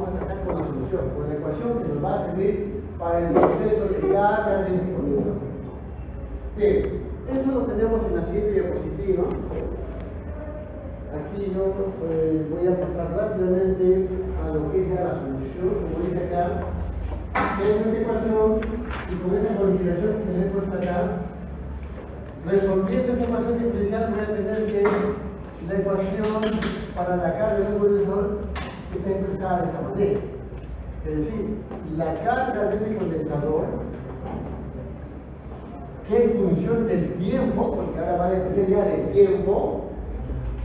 vamos a tratar con la solución, con la ecuación que nos va a servir para el proceso de carga de este condensador. Bien, eso lo tenemos en la siguiente diapositiva. Aquí yo voy a pasar rápidamente a lo que es ya la solución, como dice acá. Tengo esta ecuación y con esa consideración que les he puesto acá, resolviendo esa ecuación diferencial voy a tener que la ecuación para la carga de un condensador está expresada de esta manera. Es decir, la carga de ese condensador, que es función del tiempo, porque ahora va a depender ya del tiempo,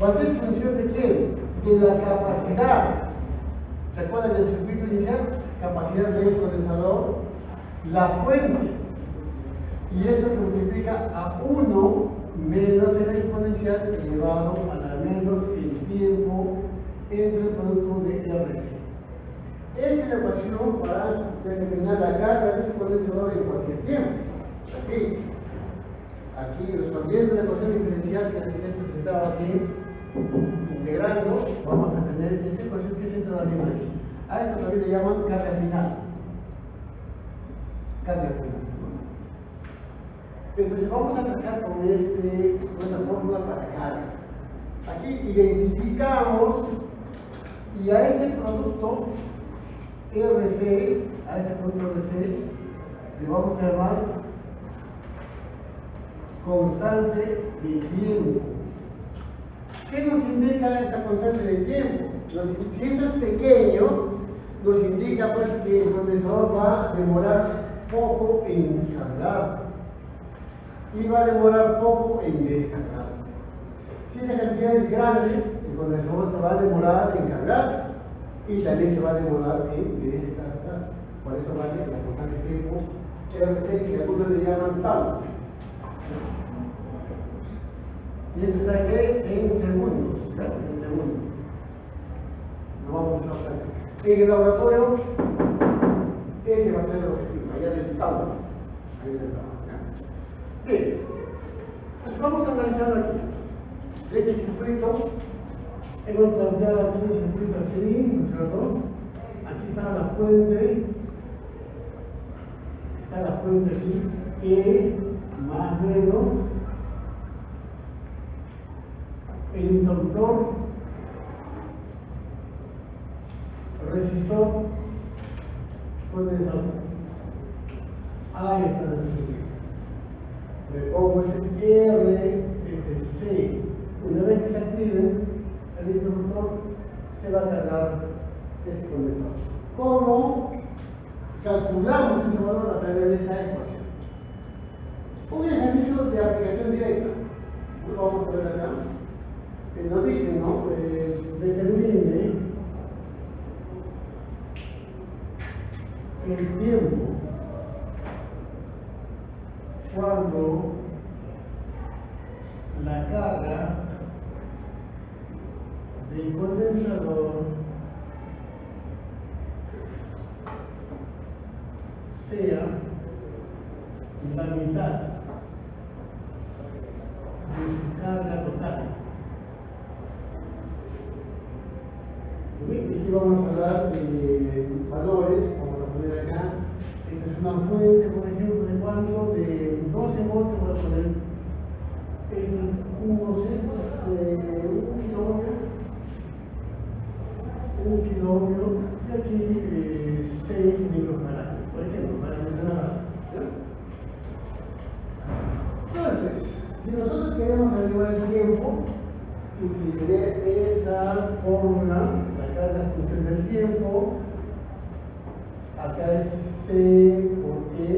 va a ser función de quién? De la capacidad. ¿Se acuerdan del circuito inicial? Capacidad del condensador, la fuente. Y esto se multiplica a 1 menos el exponencial elevado a la menos el tiempo entre el producto de RC. Esta es la ecuación para determinar la carga de ese condensador en cualquier tiempo. Aquí resolviendo la ecuación diferencial que les he presentado aquí, integrando, vamos a tener esta ecuación que se entra también aquí. A esto también le llaman carga final. Carga final. Entonces vamos a tratar con esta fórmula para carga. Aquí identificamos y a este producto RC, le vamos a llamar constante de tiempo. ¿Qué nos indica esta constante de tiempo? Si esto es pequeño, nos indica pues que el condensador va a demorar poco en cargarse y va a demorar poco en descargarse. Si esa cantidad es grande, el condensador se va a demorar en cargarse y también se va a demorar en descargarse. Por eso vale la constante de tiempo RC, que algunos le llaman tau. Y esto está aquí en segundos, ¿claro? En segundos. Lo vamos a hacer. En el laboratorio, ese va a ser el objetivo, allá del tau. Bien, pues vamos a analizar aquí. Este circuito, hemos planteado aquí un circuito así, ¿no es cierto? Aquí está la fuente, aquí, E más menos el interruptor, resistor, condensador. Ahí está el circuito. Le pongo este es R, este es C. Una vez que se active, el interruptor se va a cargar ese condensador. ¿Cómo calculamos ese valor a través de esa ecuación? Un ejercicio de aplicación directa. Lo vamos a ver acá. Nos dicen, ¿no? Determine el tiempo cuando la carga del condensador sea la mitad de su carga total. Aquí vamos a dar valores, vamos a poner acá. Esta es una fuente, por ejemplo, de cuánto, de 12 voltios, voy a poner un kilómetro, y aquí 6 microfarads, por ejemplo, para mencionar algo. Entonces, si nosotros queremos averiguar el tiempo, utilizaré esa fórmula, la carga función del tiempo. Acá es C por E,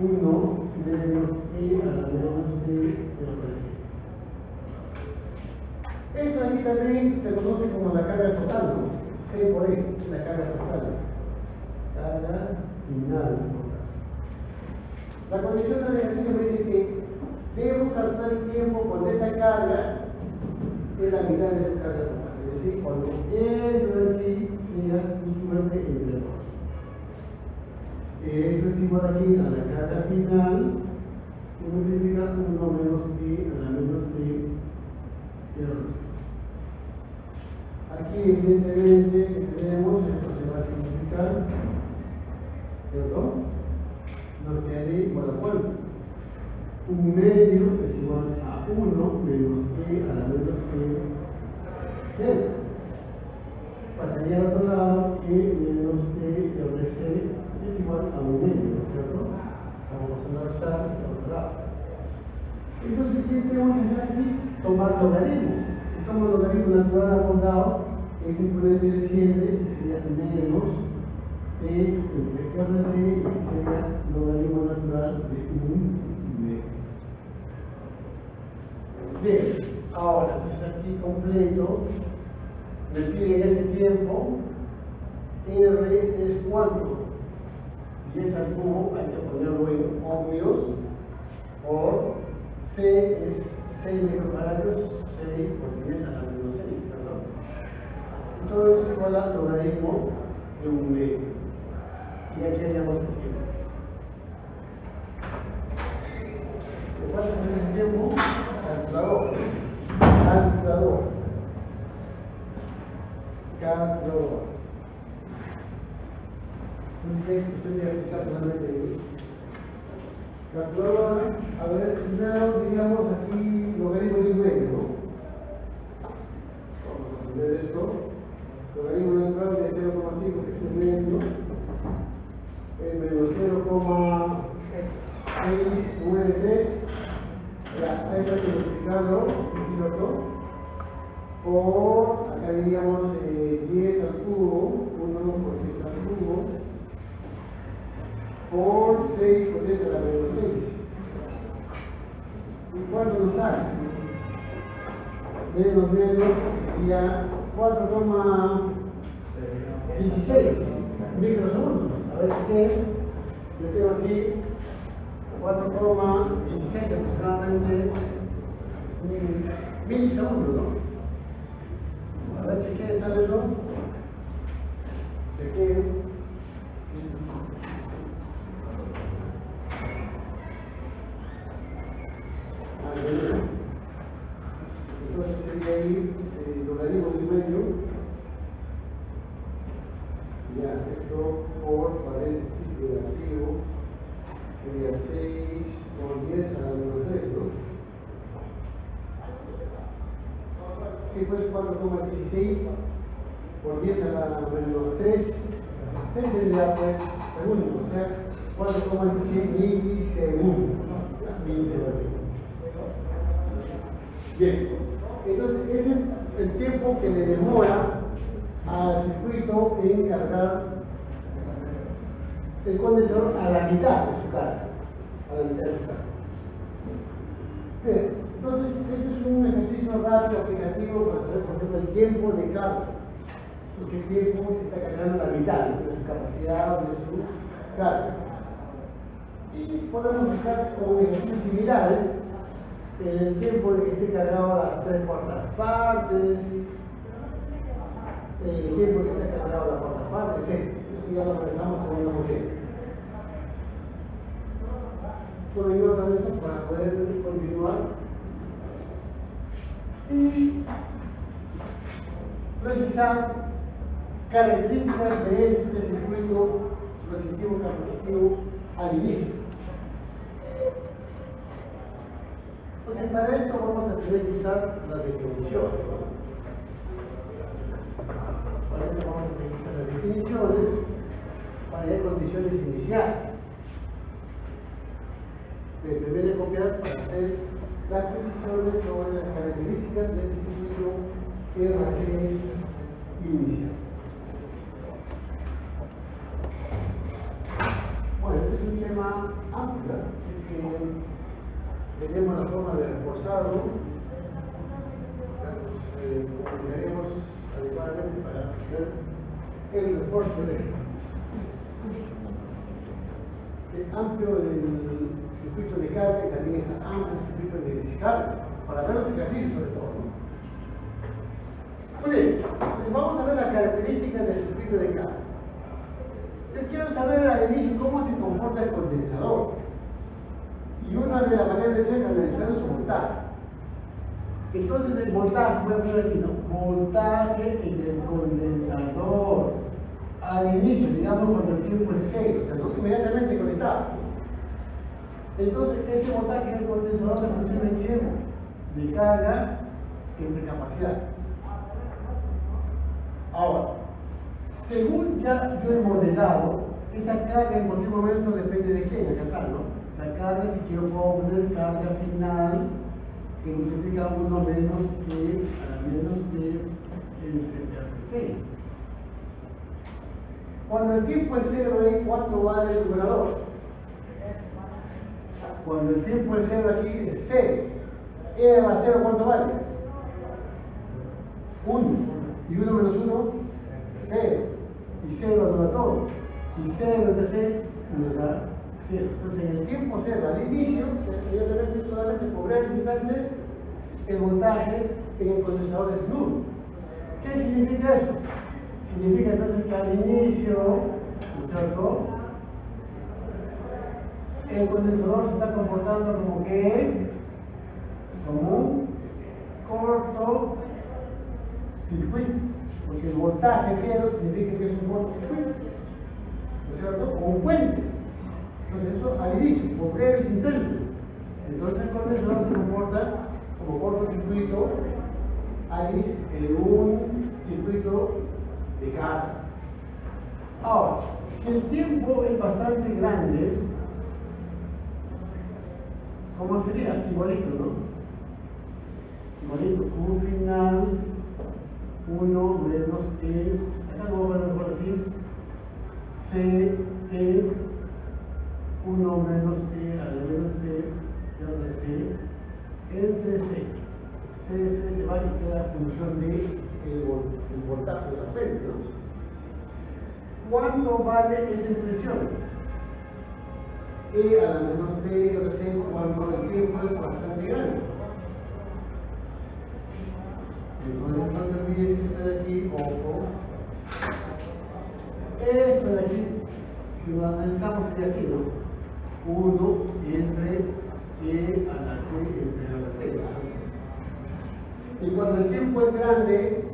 1 menos E a la menos T menos C. Esto aquí también se conoce como la carga total, ¿no? C por E, la carga total. Carga final total. La condición del ejercicio me dice que debo calcular el tiempo cuando esa carga es la mitad de su carga total. Es decir, cuando esto de aquí sea usualmente entre 2. Esto es igual aquí a la carga final, que multiplica 1 menos I a la menos T de RC. Aquí evidentemente tenemos cuánto? 1 medio es igual a 1 menos e a la menos e 0. Pasaría al otro lado, e menos e doble c es igual a 1 medio, ¿no es cierto? Estamos pasando a restar al otro lado. Entonces, ¿qué tenemos que hacer aquí? Tomar logaritmo. Si tomo logaritmo natural acordado, este exponente desciende, sería menos e entre r c sería logaritmo natural de 1 medio. Bien, ahora, entonces aquí completo, me piden ese tiempo, R es cuánto, 10 al cubo, hay que ponerlo en ohmios, por C es 6 microfaradios, 6 por 10 a la menos 6, ¿verdad? Y todo esto es igual al logaritmo de 1 medio. Y aquí hallamos el tiempo. ¿Qué pasa con ese tiempo? Calculador. Calculador. Calculador. Usted debe aplicar solamente calculador. A ver, primero digamos aquí logaritmo de 1 medio, ¿no? Vamos a aprender esto. Logaritmo natural de 0,5, que es 1 medio. Menos 0,693. Ya, hay que multiplicarlo, ¿cierto? Por, acá diríamos 10 al cubo, 1 por 10 al cubo, por 6 por 10 a la menos 6. ¿Y cuánto nos sale? Menos sería 4,16 microsegundos. A ver qué, yo tengo así 4,16 aproximadamente milisegundos, ¿no? A ver, chequeen, ¿sale eso? Chequeen. Entonces sería ahí logaritmo de 1 medio. Ya, esto por paréntesis negativo sería 6 por 10 a la menos 3, ¿no? Sí, pues 4,16 por 10 a la menos 3 se tendrá pues segundos, o sea 4,16 milisegundos. Bien, entonces ese es el tiempo que le demora al circuito en cargar el condensador a la mitad de su carga. A la mitad de su carga. Bien, entonces este es un ejercicio rápido aplicativo para saber, por ejemplo, el tiempo de carga. Porque el tiempo se está cargando a la mitad, ¿no?, de su capacidad o de su carga. Y podemos buscar con ejercicios similares el tiempo de que esté cargado a las 3/4 partes, el tiempo que esté cargado a la 4 parte, etc. Eso ya lo manejamos en una modelo. Tomen nota de eso para poder continuar. Y precisar características de este circuito resistivo capacitivo al inicio. Entonces, para esto vamos a tener que usar la definición, ¿no? Para eso vamos a tener que usar las definiciones para hallar condiciones iniciales. Deberé de copiar para hacer las precisiones sobre las características del circuito RC inicial. Bueno, este es un tema amplio, así que tenemos la forma de reforzarlo. Comunicaremos adecuadamente para hacer el refuerzo del eje. Es amplio el circuito de carga y también es amplio el circuito de descarga, para ver los ejercicios sobre todo, ¿no? Muy bien, entonces vamos a ver las características del circuito de carga. Yo quiero saber al inicio cómo se comporta el condensador. Y una de las variables es analizar su voltaje. Entonces el voltaje, voy a poner aquí, ¿no? Voltaje en el condensador. Al inicio, digamos cuando el tiempo es 0, o sea, no inmediatamente conectado. Entonces, ese voltaje del condensador es función de qué? De carga entre capacidad. Ahora, según ya yo he modelado, esa carga en cualquier momento depende de qué, acá está, ¿no? Esa carga, si quiero, puedo poner carga final que multiplica 1 menos que a menos que entre RC. Cuando el tiempo es cero, ¿cuánto vale el numerador? Cuando el tiempo es cero aquí es 0. E a la 0, ¿cuánto vale? 1. Y 1 menos 1, 0. Y 0 anula todo. Y 0 entre C nos da 0. Entonces, en el tiempo 0 al inicio, inmediatamente solamente por breves instantes, el voltaje en el condensador es nulo. ¿Qué significa eso? Significa entonces que al inicio, ¿no es cierto?, el condensador se está comportando como que, como un corto circuito, porque el voltaje cero significa que es un corto circuito, ¿no es cierto?, o un puente. Entonces eso al inicio, por breves instantes. Entonces el condensador se comporta como cortocircuito al inicio en un circuito de carga. Ahora, si el tiempo es bastante grande, ¿cómo sería? Igualito, ¿no? Igualito, Q final 1 menos E, acá no voy a mejor así, C, E, 1 menos E, al menos E, de C, entre C. C se va y queda función de el voltaje de la fuente, ¿no? ¿Cuánto vale esa expresión? E a la menos D, RC, cuando el tiempo es bastante grande. Entonces, no te olvides que esto de aquí, ojo. Esto de aquí, si lo analizamos sería así, ¿no? 1 entre E a la T entre A a la C. Y cuando el tiempo es grande,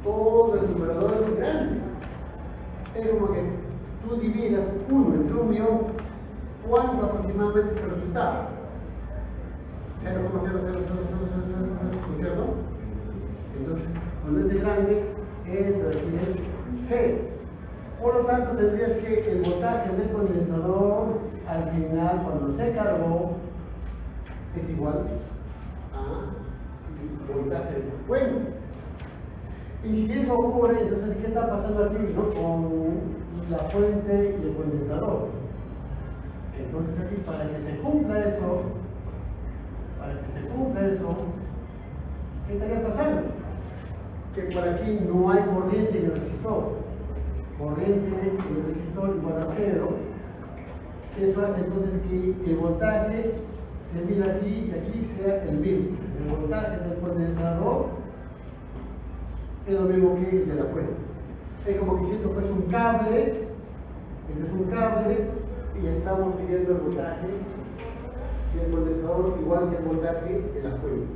todo el numerador es grande. Es como que tú dividas 1 entre 1.000.000, ¿cuánto aproximadamente es el resultado? 0,0000000, ¿no es cierto? Entonces, cuando es de grande, esto de aquí es 0. Por lo tanto, tendrías que el voltaje del condensador al final, cuando se cargó, es igual a voltaje de la fuente. Y si eso ocurre, entonces, ¿qué está pasando aquí, no? Con la fuente y el condensador. Entonces aquí, para que se cumpla eso, ¿qué estaría pasando? Que por aquí no hay corriente en el resistor. Corriente en el resistor igual a 0. Eso hace entonces que el voltaje se mida aquí y aquí sea el mismo. El voltaje del condensador es lo mismo que el de la fuente. Es como que si esto fuese un cable, esto es un cable y estamos midiendo el voltaje del condensador igual que el voltaje de la fuente.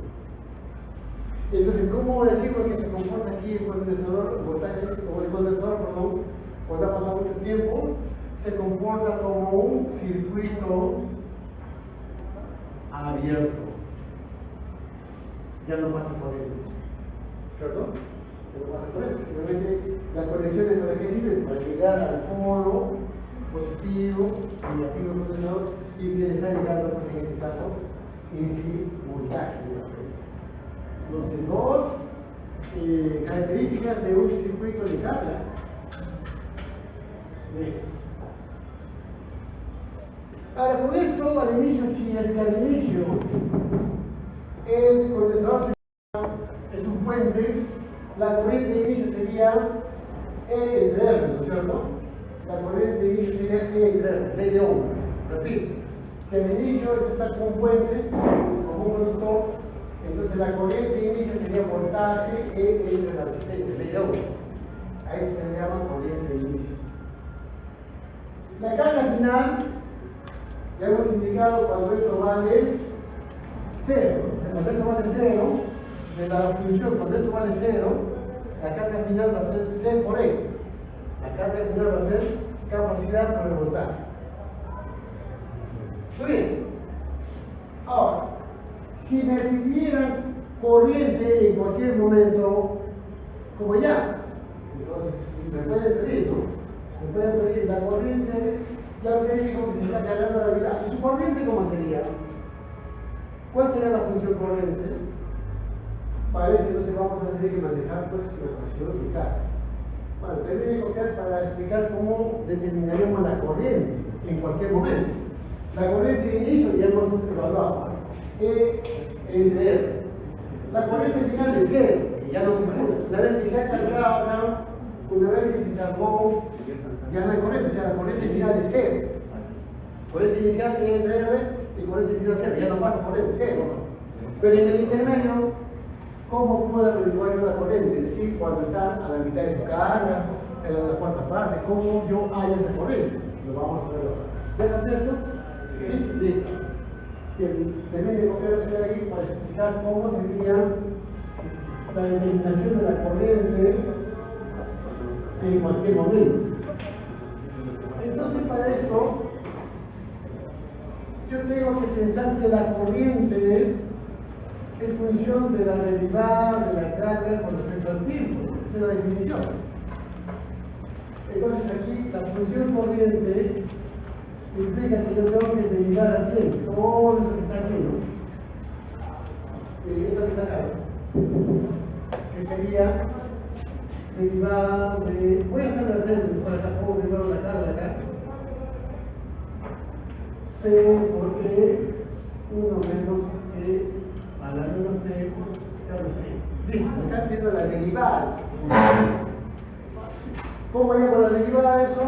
Entonces, ¿cómo decimos que se comporta aquí el condensador, el voltaje, o el condensador, perdón, cuando ha pasado mucho tiempo? Se comporta como un circuito abierto. Ya no pasa corriente, ¿cierto? Ya no pasa corriente. Simplemente las conexiones para qué sirven? Para llegar al polo positivo, negativo del condensador y que le está llegando, pues en este caso, ese voltaje de la fuente. Entonces, dos características de un circuito de carga. Bien. Ahora, con esto, al inicio, si es que al inicio el condensador es un puente, la corriente de inicio sería E entre R, ¿no es cierto? La corriente de inicio sería E entre R, ley de Ohm. Repito, si al inicio esto está como un puente, como un conductor, entonces la corriente de inicio sería voltaje E entre la resistencia, ley de Ohm. Ahí se le llama corriente de inicio. La carga final, ya hemos indicado cuando esto vale 0. Cuando esto vale 0, de la función, cuando esto vale 0, la carga final va a ser C por E. La carga final va a ser capacidad por el voltaje. Muy bien. Ahora, si me pidieran corriente en cualquier momento, como ya, entonces me pueden pedir, ¿no? Me pueden pedir la corriente, ya que dijo que se está cargando la vida. ¿Y su corriente cómo sería? ¿Cuál sería la función corriente? Para eso entonces vamos a tener que manejar pues la ecuación de carga. Bueno, termine de copiar para explicar cómo determinaríamos la corriente en cualquier momento. La corriente de inicio ya hemos evaluado. E entre R. La corriente final es cero, que ya no se cura. Una vez que se ha cargado acá, una vez que se cargó, ya no hay corriente, o sea, la corriente final es cero. Corriente inicial E entre R y corriente final cero, ya no pasa corriente, cero. Pero en el intermedio, ¿cómo puedo averiguar yo la corriente? Es decir, cuando está a la mitad de su carga, en la cuarta parte, ¿cómo yo hallo esa corriente? Lo vamos a ver ahora. ¿Ven esto? Sí, listo. Bien, termine de copiar esto de aquí para explicar cómo sería la determinación de la corriente en cualquier momento. Entonces, para esto, yo tengo que pensar que la corriente es función de la derivada de la carga con respecto al tiempo. Esa es la definición. Entonces aquí la función corriente implica que yo tengo que derivar al tiempo. Todo eso que está aquí, ¿no? Esto que está acá, ¿no? Que sería derivada de... Voy a hacerlo de frente, por acá pongo primero la carga de acá. C por E 1 menos E a la menos T RC. Listo, me están viendo la derivada. ¿Cómo llamo la derivada de eso?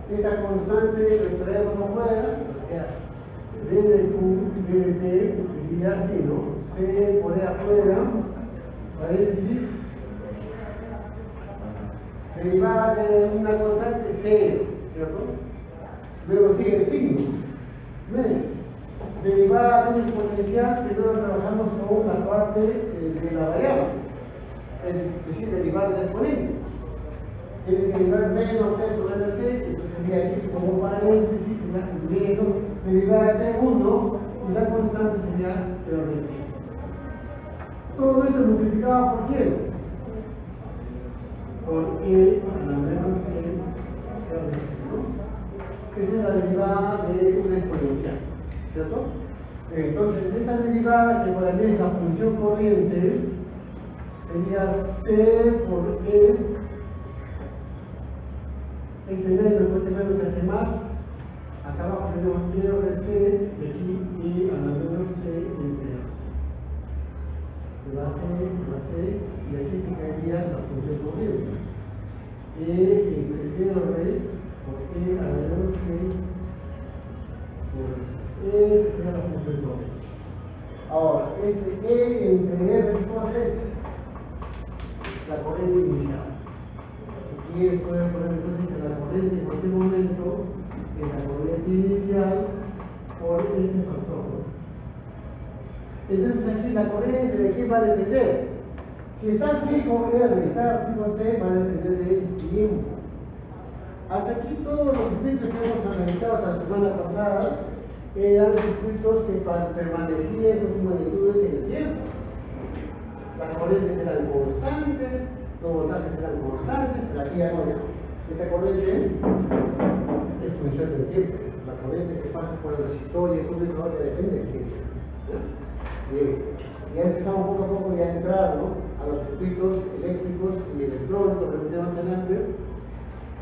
Esta constante que extraemos afuera, o sea, d de Q, d de T, sería así, ¿no? C por E afuera, paréntesis, derivada de una constante C, ¿cierto? Luego sigue el signo, menos. Derivada de un exponencial, primero trabajamos con la parte de la variable, es decir, derivada del exponente. Tiene que derivar menos T sobre C, entonces sería aquí como paréntesis, sería menos derivada de T1 y la constante sería RC. Todo esto multiplicado por quién? Por E a la menos E RC, ¿no? Esa es la derivada de una exponencial, ¿cierto? Entonces, esa derivada que para mí es la función corriente sería C por E. Este menos se hace más. Acá abajo tenemos RC de aquí y a la menos T entre R. Se va a C, y así quedaría la función corriente. E entre R por E a la menos T por E será la función corriente. Ahora, este E entre R, ¿qué es? La corriente inicial. Si quieres, pueden poner entonces que la corriente en cualquier momento es la corriente inicial por este factor. Entonces aquí la corriente de qué va a depender. Si está fijo R, está fijo C, va a depender del tiempo. Hasta aquí todos los circuitos que hemos analizado la semana pasada eran circuitos que permanecían con sus magnitudes en el tiempo. Las corrientes eran constantes, los voltajes eran constantes, pero aquí ya no. Esta corriente es función del tiempo. La corriente que pasa por el resistor y el condensador ahora depende del tiempo. Bien, ya empezamos poco a poco ya a entrar, ¿no?, a los circuitos eléctricos y electrónicos, que más adelante.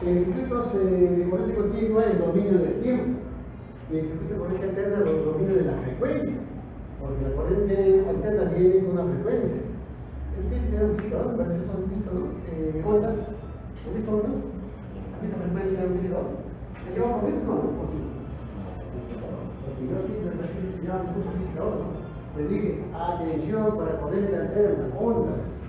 En circuitos de corriente continua, el dominio del tiempo. Y en circuito de corriente alterna, el dominio de la frecuencia. Porque la corriente alterna viene con una frecuencia. El tiempo tiene un amplificador, parece que son visto, ¿no? Ondas. ¿Han visto ondas? ¿Han visto frecuencia de amplificador? ¿Se lleva por visto? No, no es posible. Porque yo sí, verdad que se llama un amplificador, ¿no? Le dije, atención para corriente alterna, ondas.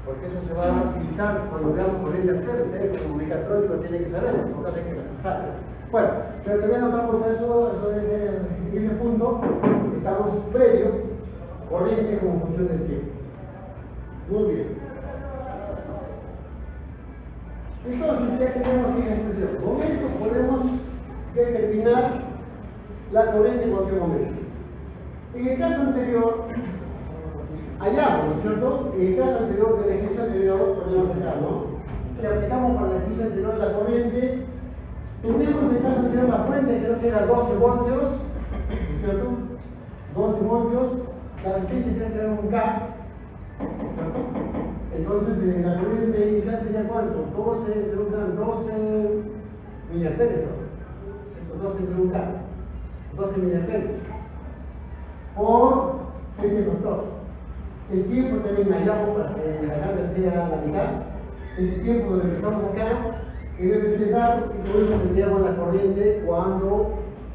Porque eso se va a utilizar cuando veamos corriente alterna. Ustedes como mecatrónico tienen que saber, por lo tanto hay que saber. Bueno, pero todavía no estamos a eso en ese punto, estamos previo, corriente como función del tiempo. Muy bien. Entonces ya tenemos esa expresión. Con esto podemos determinar la corriente en cualquier momento. En el caso anterior, hallamos, ¿no es cierto? En el caso anterior del ejercicio anterior, podemos acá, ¿no? Si aplicamos para el ejercicio anterior la corriente, tenemos en el caso anterior la fuente, creo que era 12 voltios, ¿no es cierto? 12 voltios, la resistencia tiene que dar un K. Entonces, la corriente inicial sería ¿cuánto? 12 entre un K, 12 miliamperes, ¿no? Esto 12 entre un K, 12 miliamperes. Por este factor. El tiempo también hallamos para que la carga sea la mitad. Ese tiempo lo empezamos acá y debe ser dado y por eso tendríamos la corriente cuando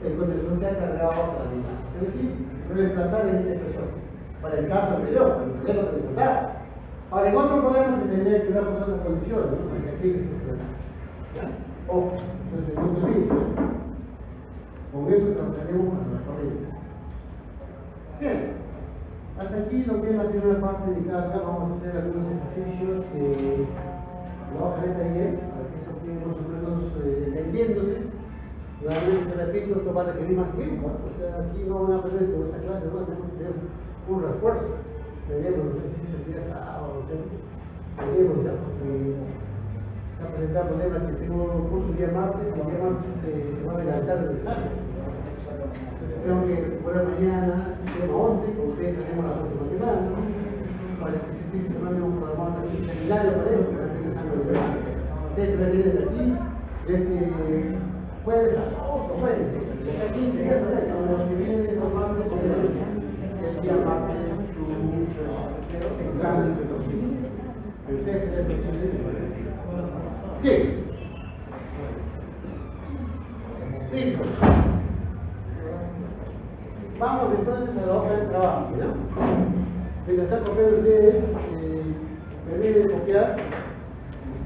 el condensador sea cargado hasta la mitad. Es decir, reemplazar en esta expresión. Para el caso anterior, cuando ya lo presentaba. Ahora, en otro problema te tendría que dar otras condiciones, ¿no? Para que apliques ese problema. ¿Ya? Ojo, entonces no te olvides, ¿no? Con eso trabajaremos para la corriente. Bien. Hasta aquí lo que es la primera parte de carga. Vamos a hacer algunos ejercicios que la hoja de taller, para que esto quede más o menos entendiéndose. Nuevamente te repito, esto va a requerir más tiempo, ¿eh? O sea, aquí no van a perder con esta clase, no tenemos que tener un refuerzo. Tenemos, no sé si es el día sábado, no sé. Tenemos ya, porque se ha presentado problemas que tengo un curso el día martes, y el día martes se va a adelantar el examen. Entonces tengo que recuperar mañana, tema 11, como ustedes hacemos la próxima semana, ¿no? Para que se fin de semana hemos programado también un seminario para ellos, para que tengan el debate. Ustedes que me tienen de aquí, desde jueves a otro jueves, de acá 15 días, los que vienen los martes, el día martes, su examen de los niños. Pero ustedes creen que ¿qué? Listo. Vamos entonces a la hoja de trabajo, ¿ya? Mientras están copiando ustedes, me olviden de copiar.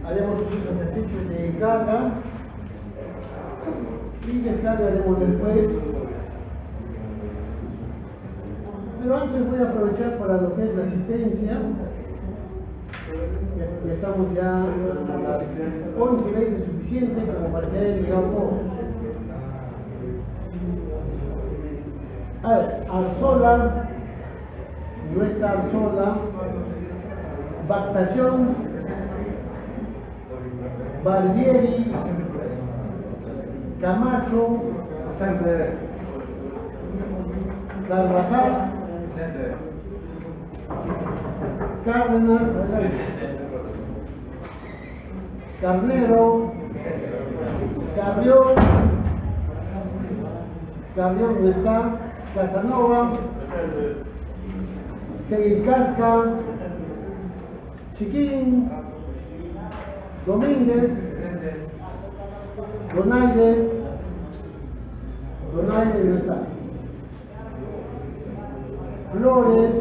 Haremos un ejercicio de carga y descargaremos después. Pero antes voy a aprovechar para lo que es la asistencia. Ya estamos ya a las 11:20, suficiente como para que hayan llegado todos. A ver, Arzola, no está Arzola, Bactación, Barbieri, Camacho, Carvajal, Cárdenas, Carnero, Carrión no está, Casanova, Seguicasca, Chiquín, Domínguez, Donaire no está, Flores,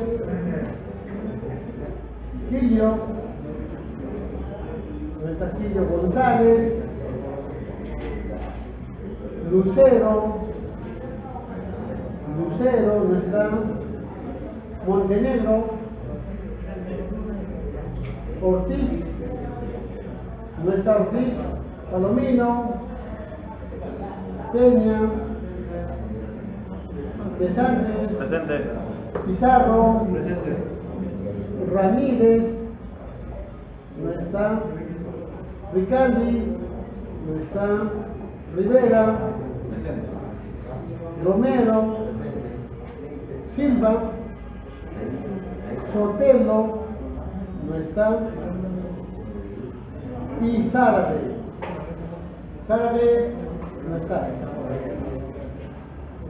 Quillo, no está Quillo, González, Lucero no está, Montenegro, Ortiz, no está Ortiz, Palomino, Peña, Besantes, presente. Pizarro, presente. Ramírez, no está, Ricaldi, no está, Rivera, presente. Romero, Silva, Sotelo, no está, y Zárate. Zárate no está.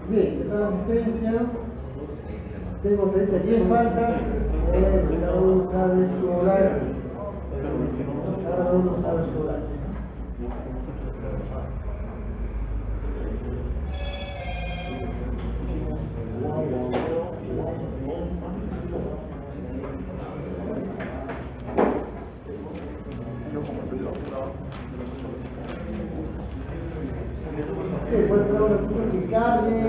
Bien, está la asistencia. Tengo 10 faltas. Cada uno sabe su horario. Cada uno sabe su horario. Pues ahora publicarle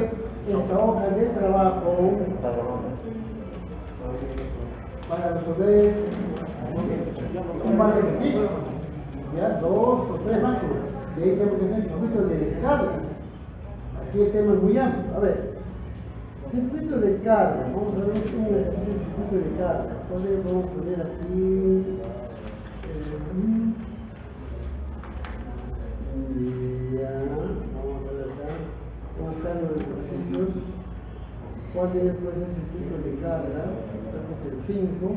esta hoja de trabajo para resolver un par de ejercicios, ya 2 o 3 máximo. De ahí tenemos que hacer circuito de descarga Aquí el tema es muy amplio. A ver, circuito de carga. Vamos a ver un ejercicio de circuito de carga. Entonces vamos a poner aquí. Ya, vamos a ver acá. Vamos a buscar los ejercicios. ¿Cuál tiene pues el circuito de carga? Este es el 5.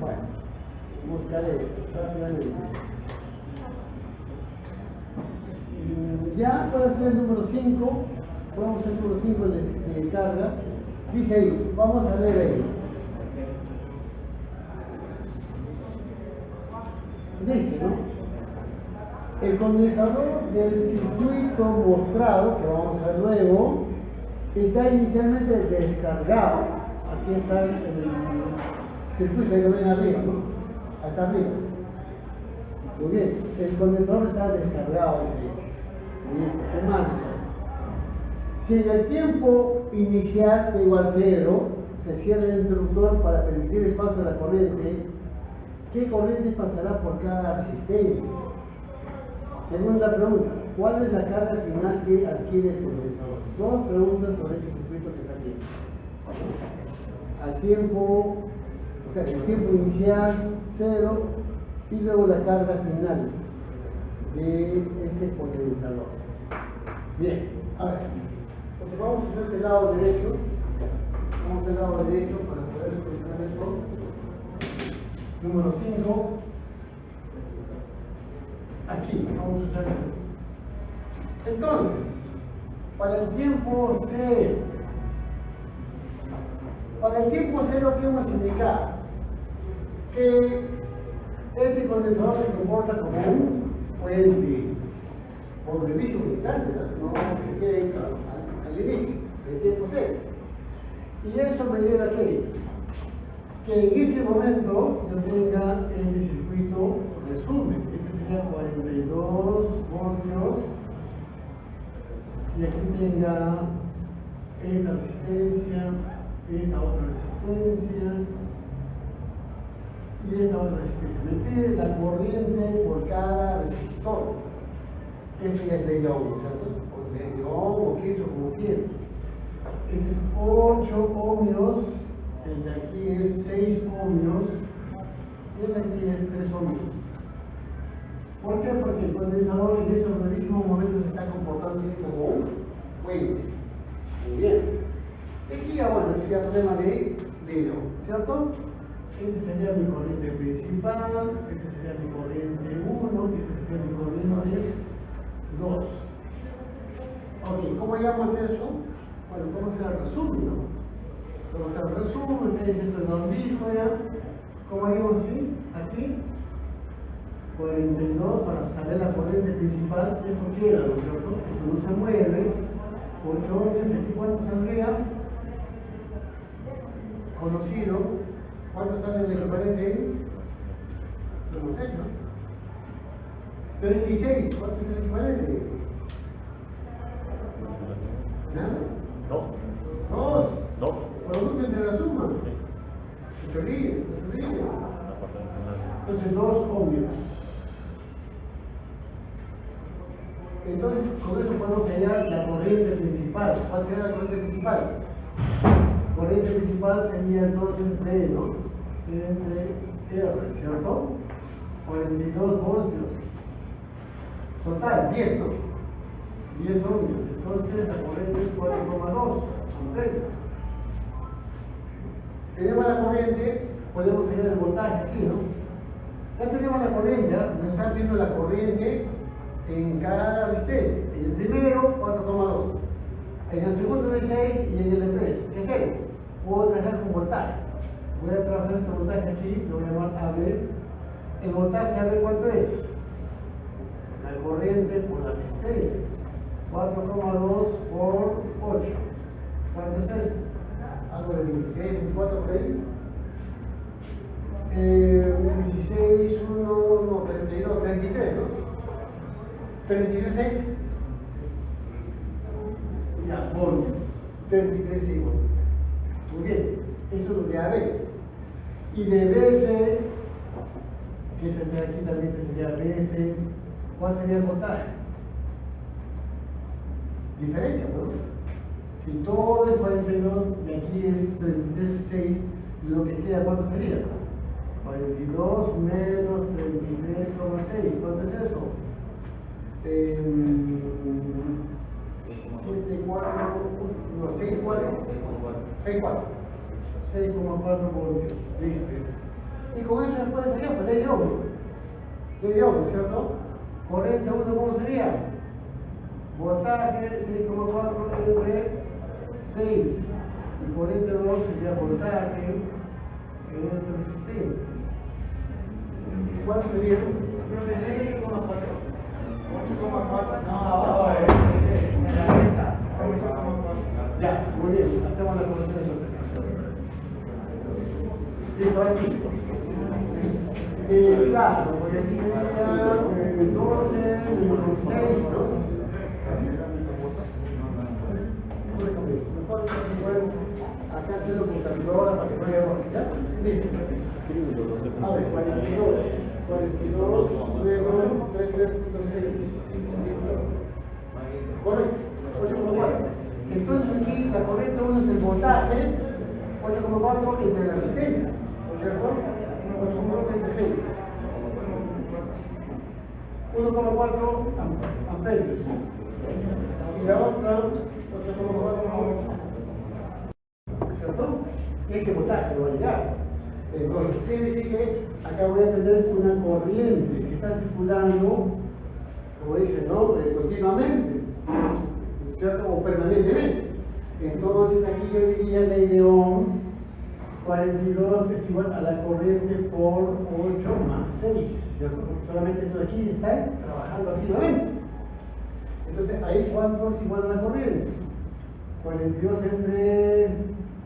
Bueno, buscaré rápidamente. Ya puede ser el número 5. Podemos hacer el número 5 de carga. Dice ahí, vamos a leer ahí. Dice, ¿no? El condensador del circuito mostrado, que vamos a ver luego, está inicialmente descargado. Aquí está el circuito, ahí lo ven arriba, ¿no? Hasta arriba. Muy bien, el condensador está descargado, dice. Bien, ¿qué más dice? Si en el tiempo inicial de igual 0 se cierra el interruptor para permitir el paso de la corriente, ¿qué corriente pasará por cada resistencia? Segunda pregunta, ¿cuál es la carga final que adquiere el condensador? Dos preguntas sobre este circuito que está aquí. Al tiempo, o sea, el tiempo inicial 0 y luego la carga final de este condensador. Bien, a ver, entonces vamos a usar el lado derecho. Vamos al lado derecho para poder solucionar esto. Número 5. Aquí, vamos a usar esto. Entonces, para el tiempo 0, ¿qué hemos indicado? Que este condensador se comporta como un fuente, por previsto un instante, no que quede al inicio, el tiempo 0. Y eso me lleva a que en ese momento yo tenga este circuito resumen. Este sería 42 voltios. Y aquí tenga esta resistencia, esta otra resistencia y esta otra resistencia. Me pide la corriente por cada resistor. Este ya es ley de Ohm, ¿cierto? O ley de Ohm o Kirchhoff, como quieras. Este es 8 ohmios, el de aquí es 6 ohmios y el de aquí es 3 ohmios. ¿Por qué? Porque el condensador en ese brevísimo momento se está comportándose como un fuente. Muy bien. Aquí ya, bueno, sería problema de Ohm, ¿cierto? Este sería mi corriente principal, este sería mi corriente 1 y este sería mi corriente 2. Ok, ¿cómo llamamos eso? Bueno, vamos a hacer el resumen, ¿no? Vamos a hacer el resumen, esto es lo mismo ya. ¿Cómo haríamos así? Aquí. 42 para saber la corriente principal, esto queda, ¿no es cierto? Esto no se mueve. 8 ohmios, aquí ¿cuánto saldría? Conocido. ¿Cuánto sale del equivalente? Lo hemos hecho. 3 y 6, ¿cuánto es el equivalente? ¿Nada? 2. 2. Producto entre la suma. Se ríe. Entonces 2 ohmios. Entonces con eso podemos hallar la corriente principal. ¿Cuál sería la corriente principal? La corriente principal sería entonces D, ¿no? Entre R, ¿cierto? 42 voltios. Total, 10, ¿no? 10 ohmios. Entonces la corriente es 4,2 amperes. Tenemos la corriente, podemos hallar el voltaje aquí, ¿no? Ya tenemos la corriente, nos están viendo la corriente en cada resistencia. En el primero, 4,2. En el segundo de 6 y en el de 3. ¿Qué es eso? Puedo trabajar con voltaje. Voy a trabajar este voltaje aquí, lo voy a llamar AB. El voltaje AB, ¿cuánto es? La corriente por la resistencia. 4,2 por 8. ¿Cuánto es esto? Algo de 23, 24 por ahí. 16, 1, no, 32, 33, ¿no? 33, 6. Ya, voltios. 33, 6 voltios. Muy bien, eso es lo de AB. Y de BC que ese de aquí también sería BS. ¿Cuál sería el voltaje? Diferencia, ¿no? Si todo el 42 de aquí es 33,6, lo que queda, ¿cuánto sería? 42 menos 33,6. ¿Cuánto es eso? 7,4, no, 6,4. 6,4. 6,4 voltios. Listo. Y con eso después sería, pues, ley de Ohm. Ley de Ohm, ¿cierto? Corriente 1, ¿cómo sería? Voltaje 6,4 entre 6. Y corriente 2 sería voltaje entre resistencia. ¿Cuánto sería? 8,4. No, abajo en la lista. Ya, muy bien, hacemos la solución. Listo, ahora sí. Claro, porque aquí sería 12 menos 6, ¿no? Mejor acá hacerlo con calculadora para que no haya errores, ¿ya? Listo. A ver, 42 menos 33,6. Correcto, 8,4. Entonces aquí la corriente 1 es el voltaje, 8,4 entre la resistencia, ¿cierto? 8,36. 1,4 amperios. Y la otra, 8,4, ¿cierto? Ese voltaje no va a llegar. Entonces, quiere decir que acá voy a tener una corriente que está circulando, como dicen, ¿no? Continuamente, ¿cierto? O permanentemente. Entonces, aquí yo diría ley de Ohm, 42 es igual a la corriente por 8 más 6, ¿cierto? Porque solamente esto de aquí está trabajando activamente. Entonces, ahí ¿cuánto es igual a la corriente? 42 entre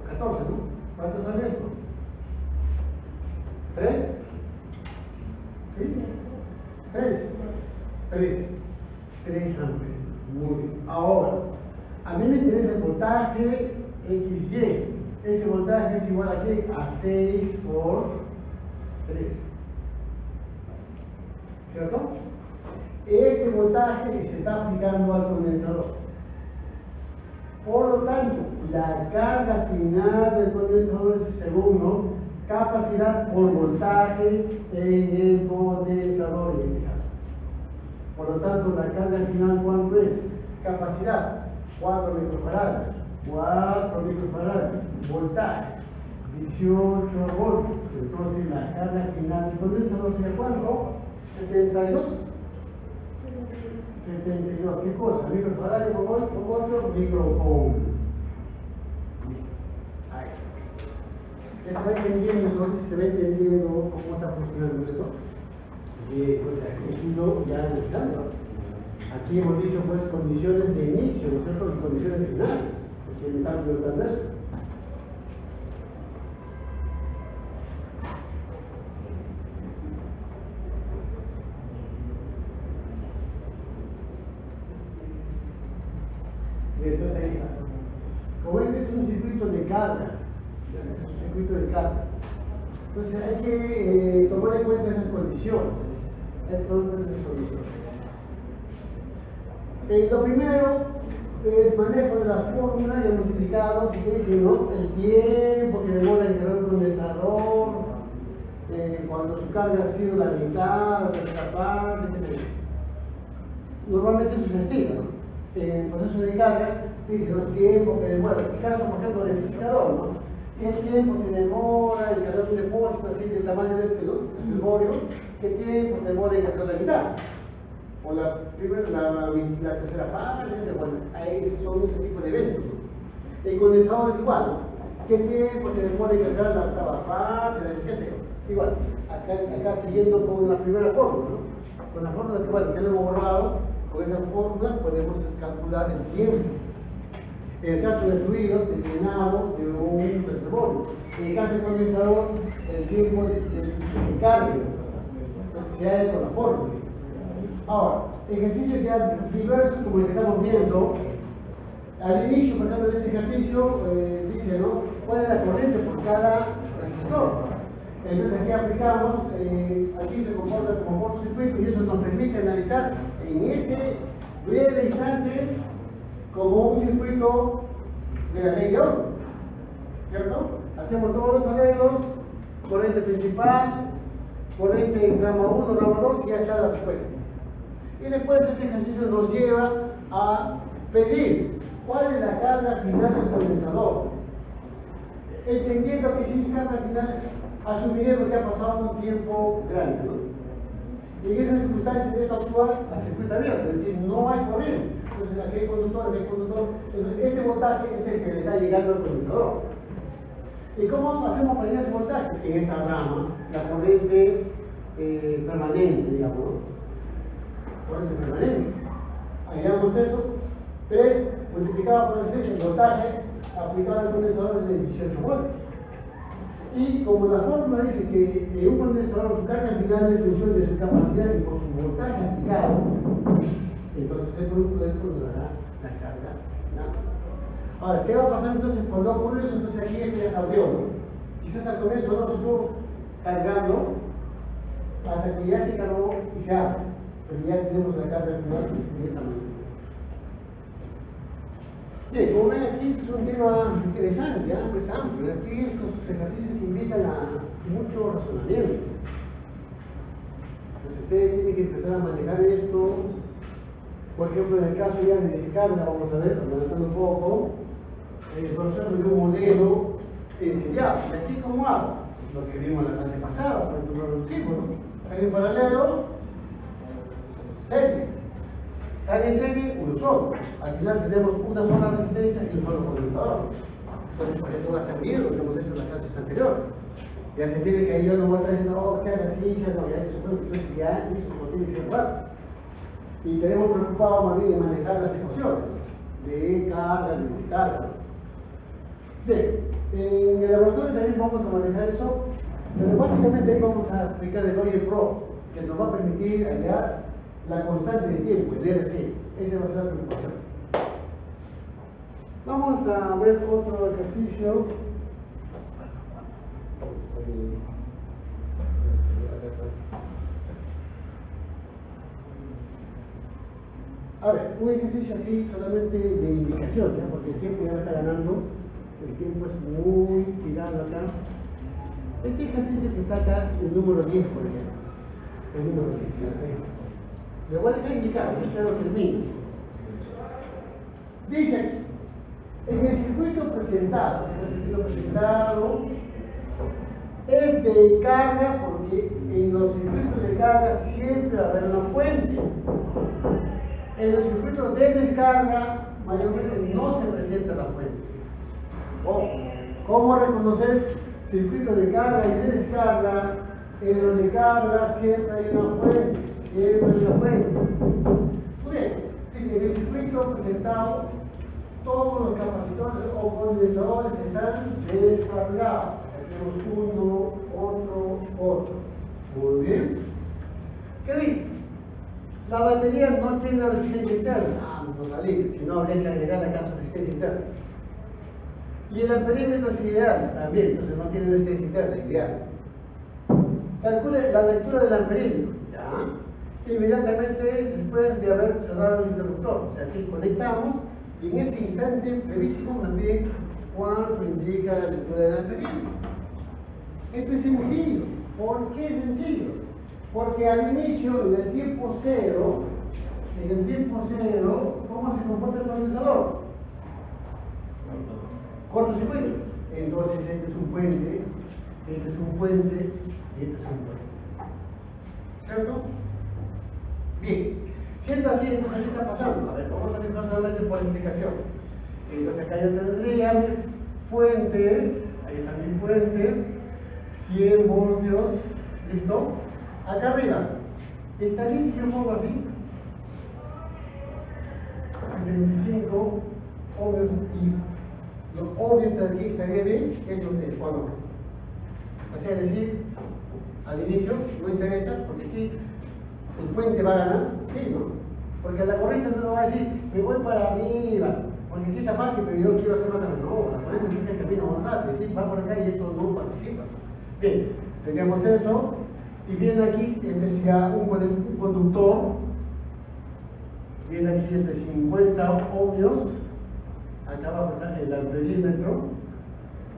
14, ¿no? ¿Cuánto sale esto? 3. ¿Sí? 3 amperes. Muy bien. Ahora, a mí me interesa el voltaje XY. Ese voltaje es igual a ¿qué? A 6 por 3. ¿Cierto? Este voltaje se está aplicando al condensador. Por lo tanto, la carga final del condensador es, según, ¿no?, capacidad por voltaje en el condensador en este caso. Por lo tanto, la carga final, ¿cuánto es? Capacidad, 4 microfarads. 4 microfarads. Voltaje, 18 voltios. Entonces, la carga final del condensador sería ¿cuánto? 72. 72, ¿qué cosa? Microfarad por voltio, microohm. Ahí. Ya se va entendiendo, entonces se va entendiendo cómo está funcionando esto. Pues aquí lo ya analizando. Aquí hemos dicho pues condiciones de inicio, ¿no es cierto? Y condiciones finales. Porque me están preguntando eso. Entonces ahí está. Como este es un circuito de carga, es un circuito de carga. Entonces hay que tomar en cuenta esas condiciones. Lo primero es manejo de la fórmula, ya hemos indicado, si te dicen, ¿no?, el tiempo que demora en cargar el condensador, cuando su carga ha sido la mitad, la tercera parte, qué sé yo. Normalmente eso se estima, ¿no? En el proceso de carga, dice el tiempo que demora. En el caso, por ejemplo, del desificador, ¿no? ¿Qué tiempo se demora en cargar un depósito así del tamaño de este, ¿no? Es el borio. ¿Qué tiempo se demora en cargar la mitad? O la tercera parte, bueno, ahí son ese tipo de eventos, ¿no? El condensador es igual, ¿no? ¿Qué tiempo se demora en cargar la octava parte? ¿Qué sé yo? Igual, acá siguiendo con la primera fórmula, ¿no? Con la fórmula que, bueno, que lo hemos borrado, con esa fórmula podemos calcular el tiempo. En el caso de fluidos, de llenado de un reservorio. En el caso del condensador, el tiempo de que se cargue. Entonces se hace con la fórmula. Ahora, ejercicios ya diversos como el que estamos viendo. Al inicio, por ejemplo, de este ejercicio, dice, ¿no?, cuál es la corriente por cada resistor. Entonces aquí aplicamos, aquí se comporta como cortocircuito y eso nos permite analizar en ese breve instante como un circuito de la ley de Ohm, ¿cierto? Hacemos todos los arreglos, corriente principal, corriente en rama 1, rama 2 y ya está la respuesta. Y después este ejercicio nos lleva a pedir cuál es la carga final del condensador. Entendiendo que si carga final, asumiremos que ha pasado un tiempo grande, ¿no? Y en esas circunstancias esto actúa a circuito abierto, es decir, no hay corriente. Entonces aquí hay conductor, aquí hay conductor. Entonces este voltaje es el que le está llegando al condensador. ¿Y cómo hacemos para llegar a ese voltaje? En esta rama, la corriente permanente, digamos, ¿no? Corriente permanente. Hallamos eso, 3 multiplicado por el 6, el voltaje aplicado al condensador es de 18 voltios. Y como la fórmula dice que un condensador, su carga final es función de su capacidad y por su voltaje aplicado, entonces el producto del nos dará la carga final. Ahora, ¿qué va a pasar entonces cuando ocurre eso? Entonces aquí esto ya se abrió, ¿no? Quizás al comienzo no se estuvo cargando hasta que ya se cargó y se abre, pero ya tenemos la carga final de esta manera. Bien, como ven aquí es un tema interesante, es amplio. Aquí estos ejercicios invitan a mucho razonamiento. Entonces ustedes tienen que empezar a manejar esto. Por ejemplo, en el caso ya de descarga, vamos a ver, adelantando un poco, el proceso de un modelo ensayado. ¿Y aquí cómo hago? Lo que vimos la clase pasada, por ejemplo, lo reducimos, ¿no? Hay un paralelo, serie. Están en serie, uno solo. Al final tenemos una sola resistencia y un solo condensador. Entonces, por eso va a ser bien lo que hemos hecho en las clases anteriores. Ya se entiende que ahí yo no voy a estar diciendo, oh, que haga así, ya no, ya eso es bueno, ya eso no tiene que ser igual. Y tenemos preocupado más bien en manejar las ecuaciones de carga, de descarga. Bien, en el laboratorio también vamos a manejar eso, pero básicamente ahí vamos a aplicar el Fourier Pro, que nos va a permitir hallar la constante de tiempo, el RC. Esa va a ser la preocupación. Vamos a ver otro ejercicio. A ver, un ejercicio así solamente de indicación, ¿ya? Porque el tiempo ya me está ganando. El tiempo es muy tirado acá. Este ejercicio que está acá, el número 10, por ejemplo. El número 10, ¿ya? Le voy a dejar indicado, ya lo termino. Dice aquí, en el circuito presentado, es de carga porque en los circuitos de carga siempre va a haber una fuente. En los circuitos de descarga mayormente no se presenta la fuente. ¿Cómo reconocer circuitos de carga y de descarga? En los de carga siempre hay una fuente. Siempre hay una fuente. Muy bien, dice en el circuito presentado todos los capacitores o condensadores están descargados. Tenemos uno, otro. Muy bien. ¿Qué dice? La batería no tiene resistencia interna. No salí, si no habría que agregar la resistencia interna. Y el amperímetro es ideal también, entonces no tiene resistencia interna, ideal. Calcule la lectura del amperímetro. ¿Ya? Inmediatamente después de haber cerrado el interruptor. O sea, aquí conectamos y en ese instante brevísimo también cuánto indica la lectura del amperímetro. Esto es sencillo. ¿Por qué es sencillo? Porque al inicio, en el tiempo cero, ¿cómo se comporta el condensador? Cortocircuito. Entonces este es un puente, este es un puente y este es un puente. ¿Cierto? Bien. Siendo así, entonces, ¿qué está pasando? A ver, vamos a hacer solamente por indicación. Entonces acá yo tendría mi fuente, ahí está mi fuente, 100 voltios, ¿listo? Acá arriba, ¿está bien si yo pongo así? 75 ohmios y lo obvio está aquí, estaría bien, es lo que o no. O sea, decir, al inicio no interesa, porque aquí el puente va a ganar, sí, ¿no? Porque la corriente no va a decir, me voy para arriba, porque aquí está fácil, pero yo quiero hacer más rápido. No, la corriente es el camino más rápido, ¿sí? Va por acá y eso no participa. Bien, Tenemos eso, y viene aquí, este ya un conductor, viene aquí el de 50 ohmios, acá abajo está el amperímetro,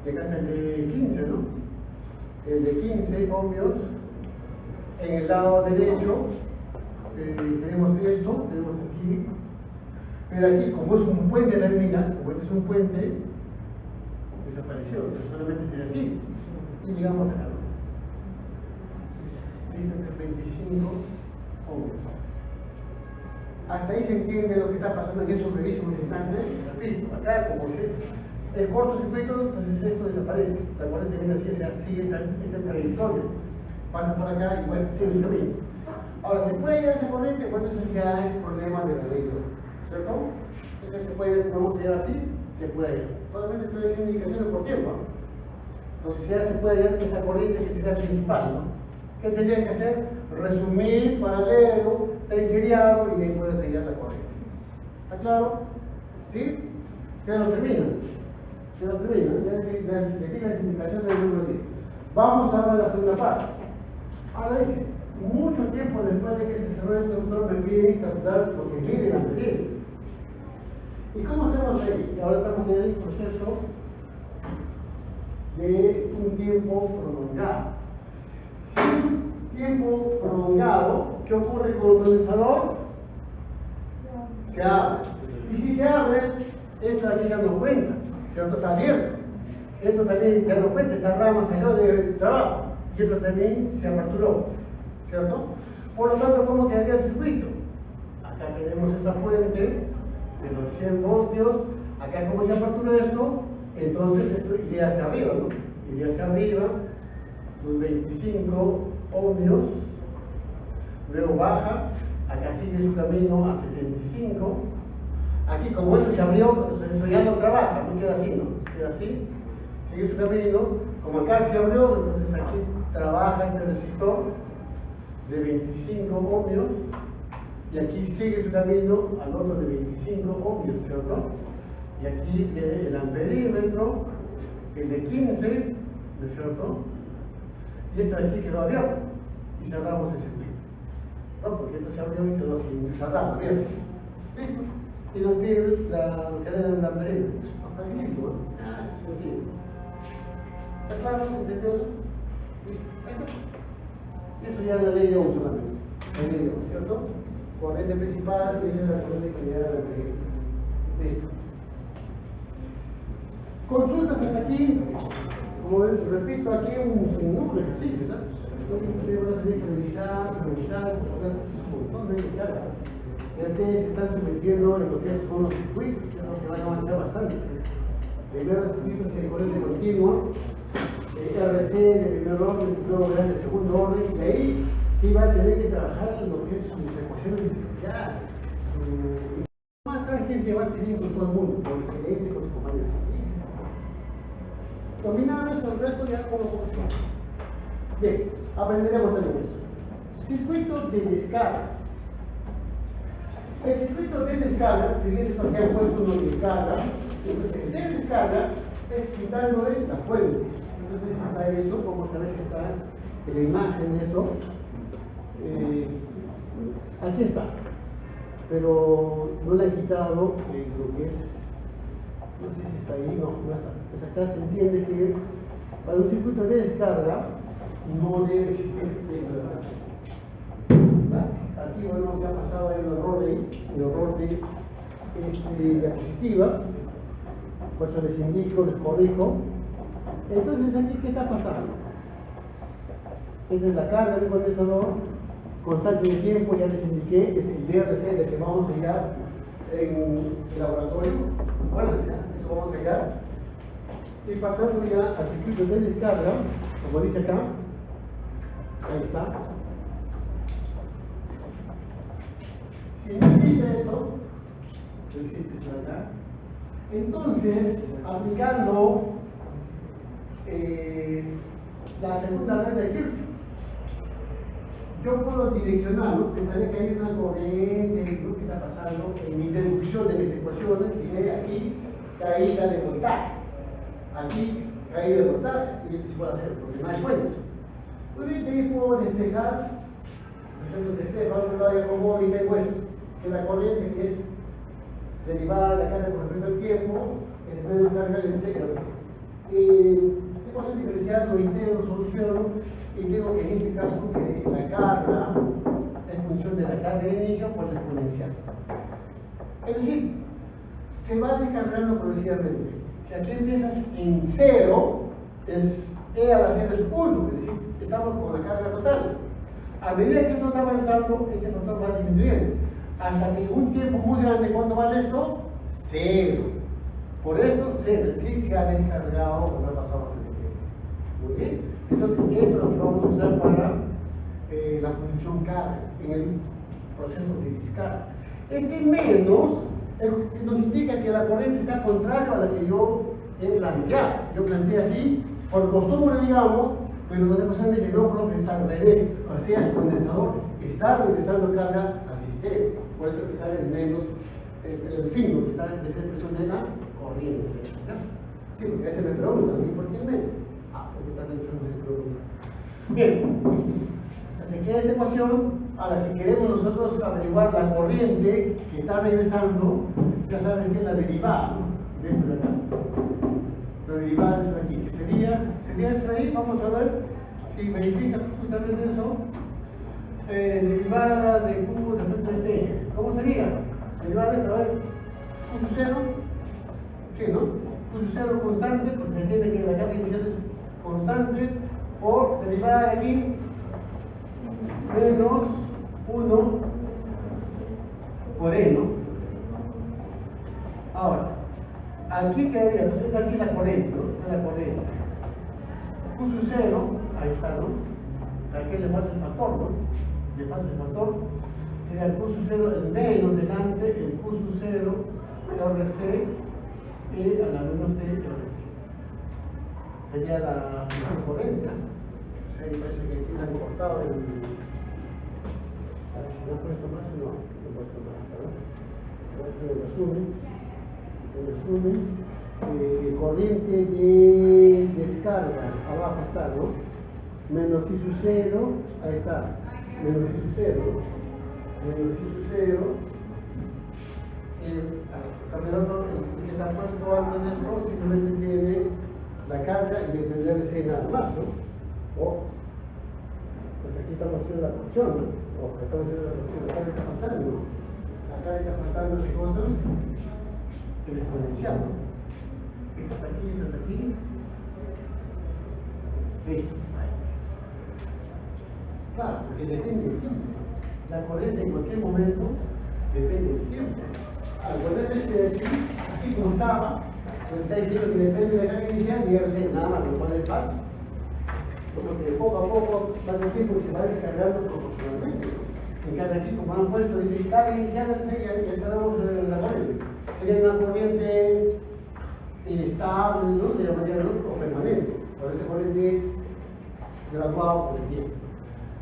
y acá está el de 15, ¿no? El de 15 ohmios. En el lado derecho tenemos esto, tenemos aquí, pero aquí como es un puente de la mina, como este es un puente, desapareció, solamente sería así, y llegamos acá. Listo, este es 25 ohmios. Hasta ahí se entiende lo que está pasando en esos brevísimos instantes. Repito, acá como el cortocircuito, entonces esto desaparece. La corriente viene así, o sea, sigue esta trayectoria. Pasa por acá y bueno, sigue el camino. Ahora, ¿se puede llevar esa corriente? Bueno, eso ya es problema de la ley de Ohm, ¿cierto? Entonces se puede, vamos a llevar así, se puede llevar. Solamente estoy haciendo indicaciones por tiempo, ¿no? Entonces ya se puede llevar esa corriente que será principal, ¿no? ¿Qué tendría que hacer? Resumir, paralelo, tenseriado y de ahí puedes seguir la corriente. ¿Está claro? ¿Sí? Ya lo termina. Ya lo termina. Ya le digo las indicaciones del número 10. Vamos ahora a la segunda parte. Ahora dice, mucho tiempo después de que se cerró el inductor me piden calcular lo que mide la materia. ¿Y cómo hacemos ahí? Ahora estamos en el proceso de un tiempo prolongado. Si un tiempo prolongado, ¿qué ocurre con el condensador? Se abre. Y si se abre, esto de aquí ya no cuenta, ¿cierto? Está abierto. Esto también ya no cuenta, esta rama salió de trabajo. Y esto también se aperturó, ¿cierto? Por lo tanto, ¿cómo quedaría el circuito? Acá tenemos esta fuente de 200 voltios. Acá, ¿cómo se apertura esto? Entonces, esto iría hacia arriba, ¿no? Iría hacia arriba, los 25 ohmios, luego baja, acá sigue su camino a 75. Aquí, como eso se abrió, entonces eso ya no trabaja, no queda así, ¿no? Queda así, sigue su camino. Como acá se abrió, entonces aquí trabaja este resistor de 25 ohmios y aquí sigue su camino al otro de 25 ohmios, ¿cierto? Y aquí viene el amperímetro, el de 15, ¿no es cierto? Y este de aquí quedó abierto y cerramos el circuito, ¿no? Porque esto se abrió y quedó sin cerrar, abierto. ¿Listo? Y nos pide la cadena del amperímetro. Facilísimo, ¿no? Es sencillo. ¿Está claro? ¿Se entendió eso? ¿Listo? Ahí está. Eso ya es la ley de Ohm solamente. La ley de Ohm, ¿cierto? Corriente principal, esa es la corriente que genera la amperímetro. Listo. Consultas hasta aquí. Como repito, aquí hay un número de ejercicios, ¿sabes? Ustedes van a tener que revisar, un montón de cargas. Ya ustedes se están sometiendo en lo que son los circuitos, que es lo que van a avanzar bastante. Primero los circuitos de corriente continua, RC de primer orden, luego verán de segundo orden, y ahí sí va a tener que trabajar en lo que es sus ecuaciones diferenciales. Más tranqui se va teniendo con todo el mundo, con el gerente, con tus compañeros. Dominado eso, el resto ya como funciona. Bien, aprenderemos también eso. Circuito de descarga. El circuito de descarga, si bien esto aquí ha puesto uno de descarga, entonces el de descarga es quitándole la fuente. Entonces está esto, vamos a ver si está en la imagen de eso. Aquí está, pero no le he quitado lo que es, no sé si está ahí, no está. Pues acá se entiende que para un circuito de descarga no debe existir aquí, bueno, se ha pasado ahí un error de diapositiva, por eso les indico, les corrijo. Entonces aquí, ¿qué está pasando? Esta es la carga del condensador, constante de tiempo, ya les indiqué, es el DRC del que vamos a hallar en el laboratorio. Acuérdense, eso vamos a hallar. Y pasando ya al circuito de descarga, como dice acá, ahí está. Si no existe esto, no existe esto acá, entonces, aplicando la segunda regla de Kirchhoff, yo puedo direccionar, ¿no? Pensaré que hay una corriente, ¿no? ¿Qué está pasando? En mi deducción de mis ecuaciones, diré aquí caída de voltaje. Aquí caída de voltaje, y esto se puede hacer porque no hay fuente. Muy bien, de ahí puedo despejar, por ejemplo, despejo, al otro lado ya como y tengo esto, que es la corriente que es derivada de la carga con respecto al tiempo, que después de carga de integros. Tengo que diferenciar, lo integro, soluciono, y tengo que en este caso que la carga es función de la carga de inicio por la exponencial. Es decir, se va descargando progresivamente. Si aquí empiezas en 0, E a la 0 es 1, es decir, estamos con la carga total. A medida que esto está avanzando, este factor va disminuyendo. Hasta que un tiempo muy grande, ¿cuánto vale esto? 0. Por esto, 0, es decir, se ha descargado o no ha pasado bastante tiempo. Muy bien. Entonces, esto es lo que vamos a usar para la función carga en el proceso de descarga. Este menos nos indica que la corriente está contraria a la que yo he planteado. Yo planteé así, por costumbre, digamos, pero los demás dicen no, profe, es al revés. O sea, el condensador está regresando carga al sistema. Por eso que sale el menos, el signo que está de esa expresión de la corriente. ¿Ya? Sí, porque a veces me preguntan, ¿y por qué el menos? Porque está regresando esa pregunta. Bien. Se queda esta ecuación. Ahora, si queremos nosotros averiguar la corriente que está regresando, ya saben que es la derivada, ¿no? De esto de acá. La derivada de esto de aquí, que sería esto de ahí, vamos a ver si verifica justamente eso. Derivada de Q respecto de T. ¿Cómo sería? Derivada de esto, a ver, Q sub 0, sí, ¿no? Q sub 0 constante, porque se entiende que la carga inicial es constante, por derivada de aquí, menos 1 por E, ¿no? Ahora, aquí quedaría, entonces aquí la corriente, ¿no? Esta es la corriente. Q sub 0, ahí está, ¿no? Aquí le pasa el factor, ¿no? Le pasa el factor, sería el Q sub 0, el menos delante, el Q sub 0, RC, y a la menos T, RC. Sería la función corriente, ¿no? O sea, parece que aquí está cortado el... ¿No he puesto más? No, no he puesto más. Resumen. Corriente de descarga, abajo está, ¿no? Menos I sub 0, ahí está. Menos I sub 0. Menos I sub 0. El que está puesto antes de esto simplemente tiene la carga y dependerse nada más, ¿no? Pues aquí estamos haciendo la función, ¿no? Estamos haciendo la función, acá está faltando, ¿no? Acá está faltando qué cosas, el exponencial, ¿no? Esto está aquí, esto está aquí. Listo. Claro, porque depende del tiempo. La corriente en cualquier momento depende del tiempo. Al poner este de aquí, así como estaba, pues está diciendo que depende de la carga inicial y ya sé nada más, lo cual es falso. Porque poco a poco pasa el tiempo y se va descargando proporcionalmente. En cambio aquí, como han puesto, dice carga inicial, ya sabemos la corriente. Sería una corriente estable, ¿no? De la manera, ¿no? O permanente. Por esa corriente es graduado por el tiempo.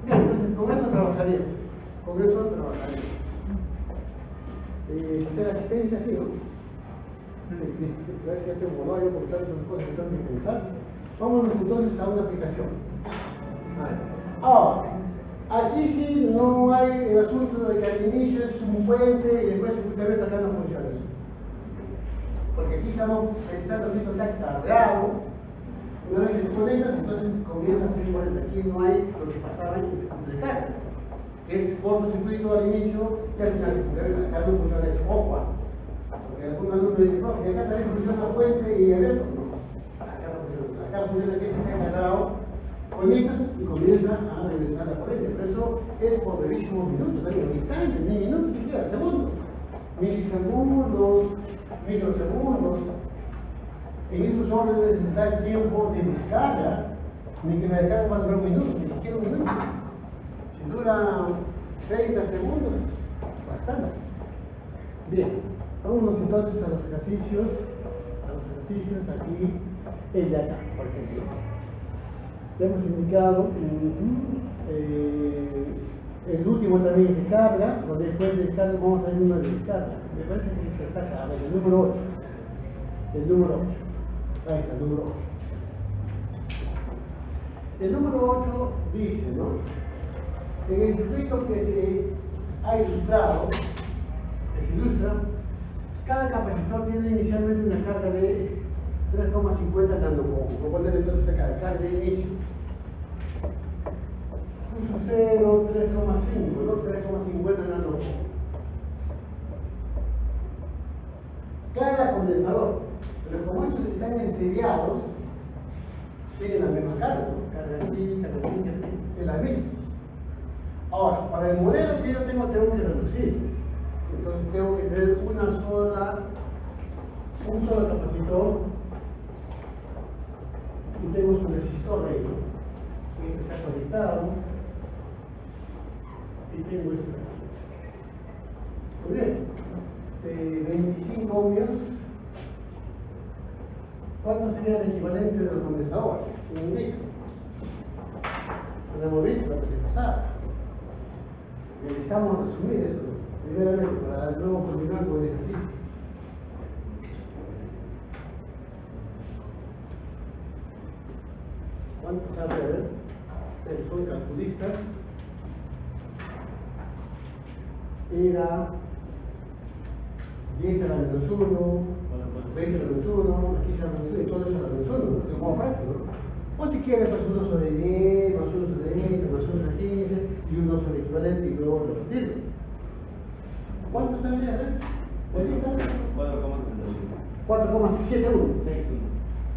Bien, entonces con eso trabajaríamos. Hacer asistencia, sí, ¿no? Gracias a este vocabulario por tantas cosas que tengo que pensar. Vámonos entonces a una aplicación. Ahora, aquí sí no hay el asunto de que al inicio es un puente y después justamente acá no funciona eso. Porque aquí estamos pensando que esto está cargado. Una vez que te conectas, entonces comienza a pedir corriente. Aquí no hay lo que pasaba en el circuito de carga, que es cortocircuito al inicio y al final circuito. Acá no funciona eso. Ojo, porque algún alumno dice, no, y acá también funciona puente y abierto. No, acá no funciona. Acá funciona que está cargado, conectas y comienza a regresar la corriente. Pero eso es por brevísimos minutos, no instantes, ni minutos siquiera, segundos. Milisegundos, microsegundos. En esos órdenes está el tiempo de descarga, ni que la descarga va a durar un minuto, ni siquiera un minuto. Si dura 30 segundos, bastante. Bien, vámonos entonces a los ejercicios. Aquí, el de acá, por ejemplo. Ya hemos indicado el último también es de carga, donde después de descarga vamos a ver uno de descarga. Me parece que está acá, a ver, el número 8. El número 8. Ahí está, el número El número 8 dice, ¿no? En el circuito que se ha ilustrado, que se ilustra, cada capacitor tiene inicialmente una carga de 3,50 nanocohms. Voy a poner entonces acá, carga de inicio. Puso 0, 3,5, ¿no? 3,50 nanocohms. Carga condensador. Pero como estos están enseriados, tienen la misma carga, ¿no? Carga aquí, carga aquí, es la misma. Ahora, para el modelo que yo tengo que reducir. Entonces tengo que tener un solo capacitor y tengo su resistor ahí, ¿no? Que está conectado y tengo esto. Muy bien, 25 ohmios. ¿Cuánto sería el equivalente de los condensadores? ¿Qué me indica? No hemos visto la clase pasada. Necesitamos resumir eso, primeramente, para luego continuar con el ejercicio. ¿Cuántos sabe? A ver, ustedes son calculistas. Era 10 a la menos 1, 20 a la menos 1, aquí se a la menos 1 y todo eso a la menos 1, ¿no? De modo práctico, ¿no? O si quiere, pues 1 sobre 10, más 1 sobre 20, más 1 sobre 15 y 1 sobre equivalente y luego repetirlo. ¿Cuánto saldría? A ver, ¿cuánto? 4,71.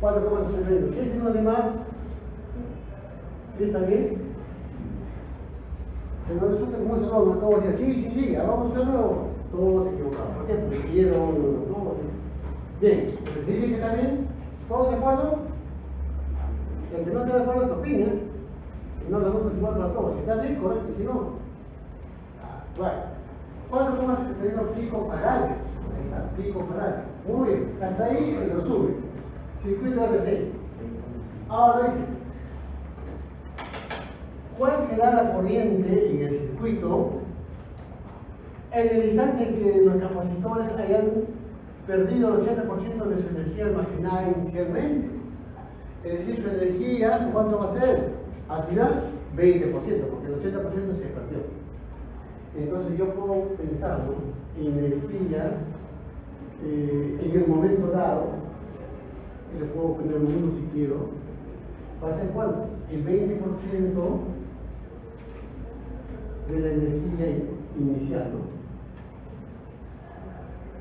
4,61. ¿Qué es uno de más? ¿Sí está bien? Que no resulta como ese no, todos decían, sí, vamos a hacerlo. Todos se equivocaron. ¿Por qué? Porque quiero, todos. Bien, ¿se dice que está bien? ¿Todos de acuerdo? El que no está de acuerdo, que opine. Si no, la nota es igual para todos. Si está bien, correcto, si no. Bueno. 4,61 picofaradios. Ahí está, picofaradios. Muy bien, hasta ahí lo sube. Circuito RC. Ahora dice, ¿cuál será la corriente en el circuito en el instante en que los capacitores hayan perdido el 80% de su energía almacenada inicialmente? Es decir, su energía, ¿cuánto va a ser? Al final, 20%, porque el 80% se perdió. Entonces yo puedo pensar, ¿no?, en energía en el momento dado, y le puedo poner un 1 si quiero, va a ser ¿cuánto? El 20% de la energía inicial, ¿no?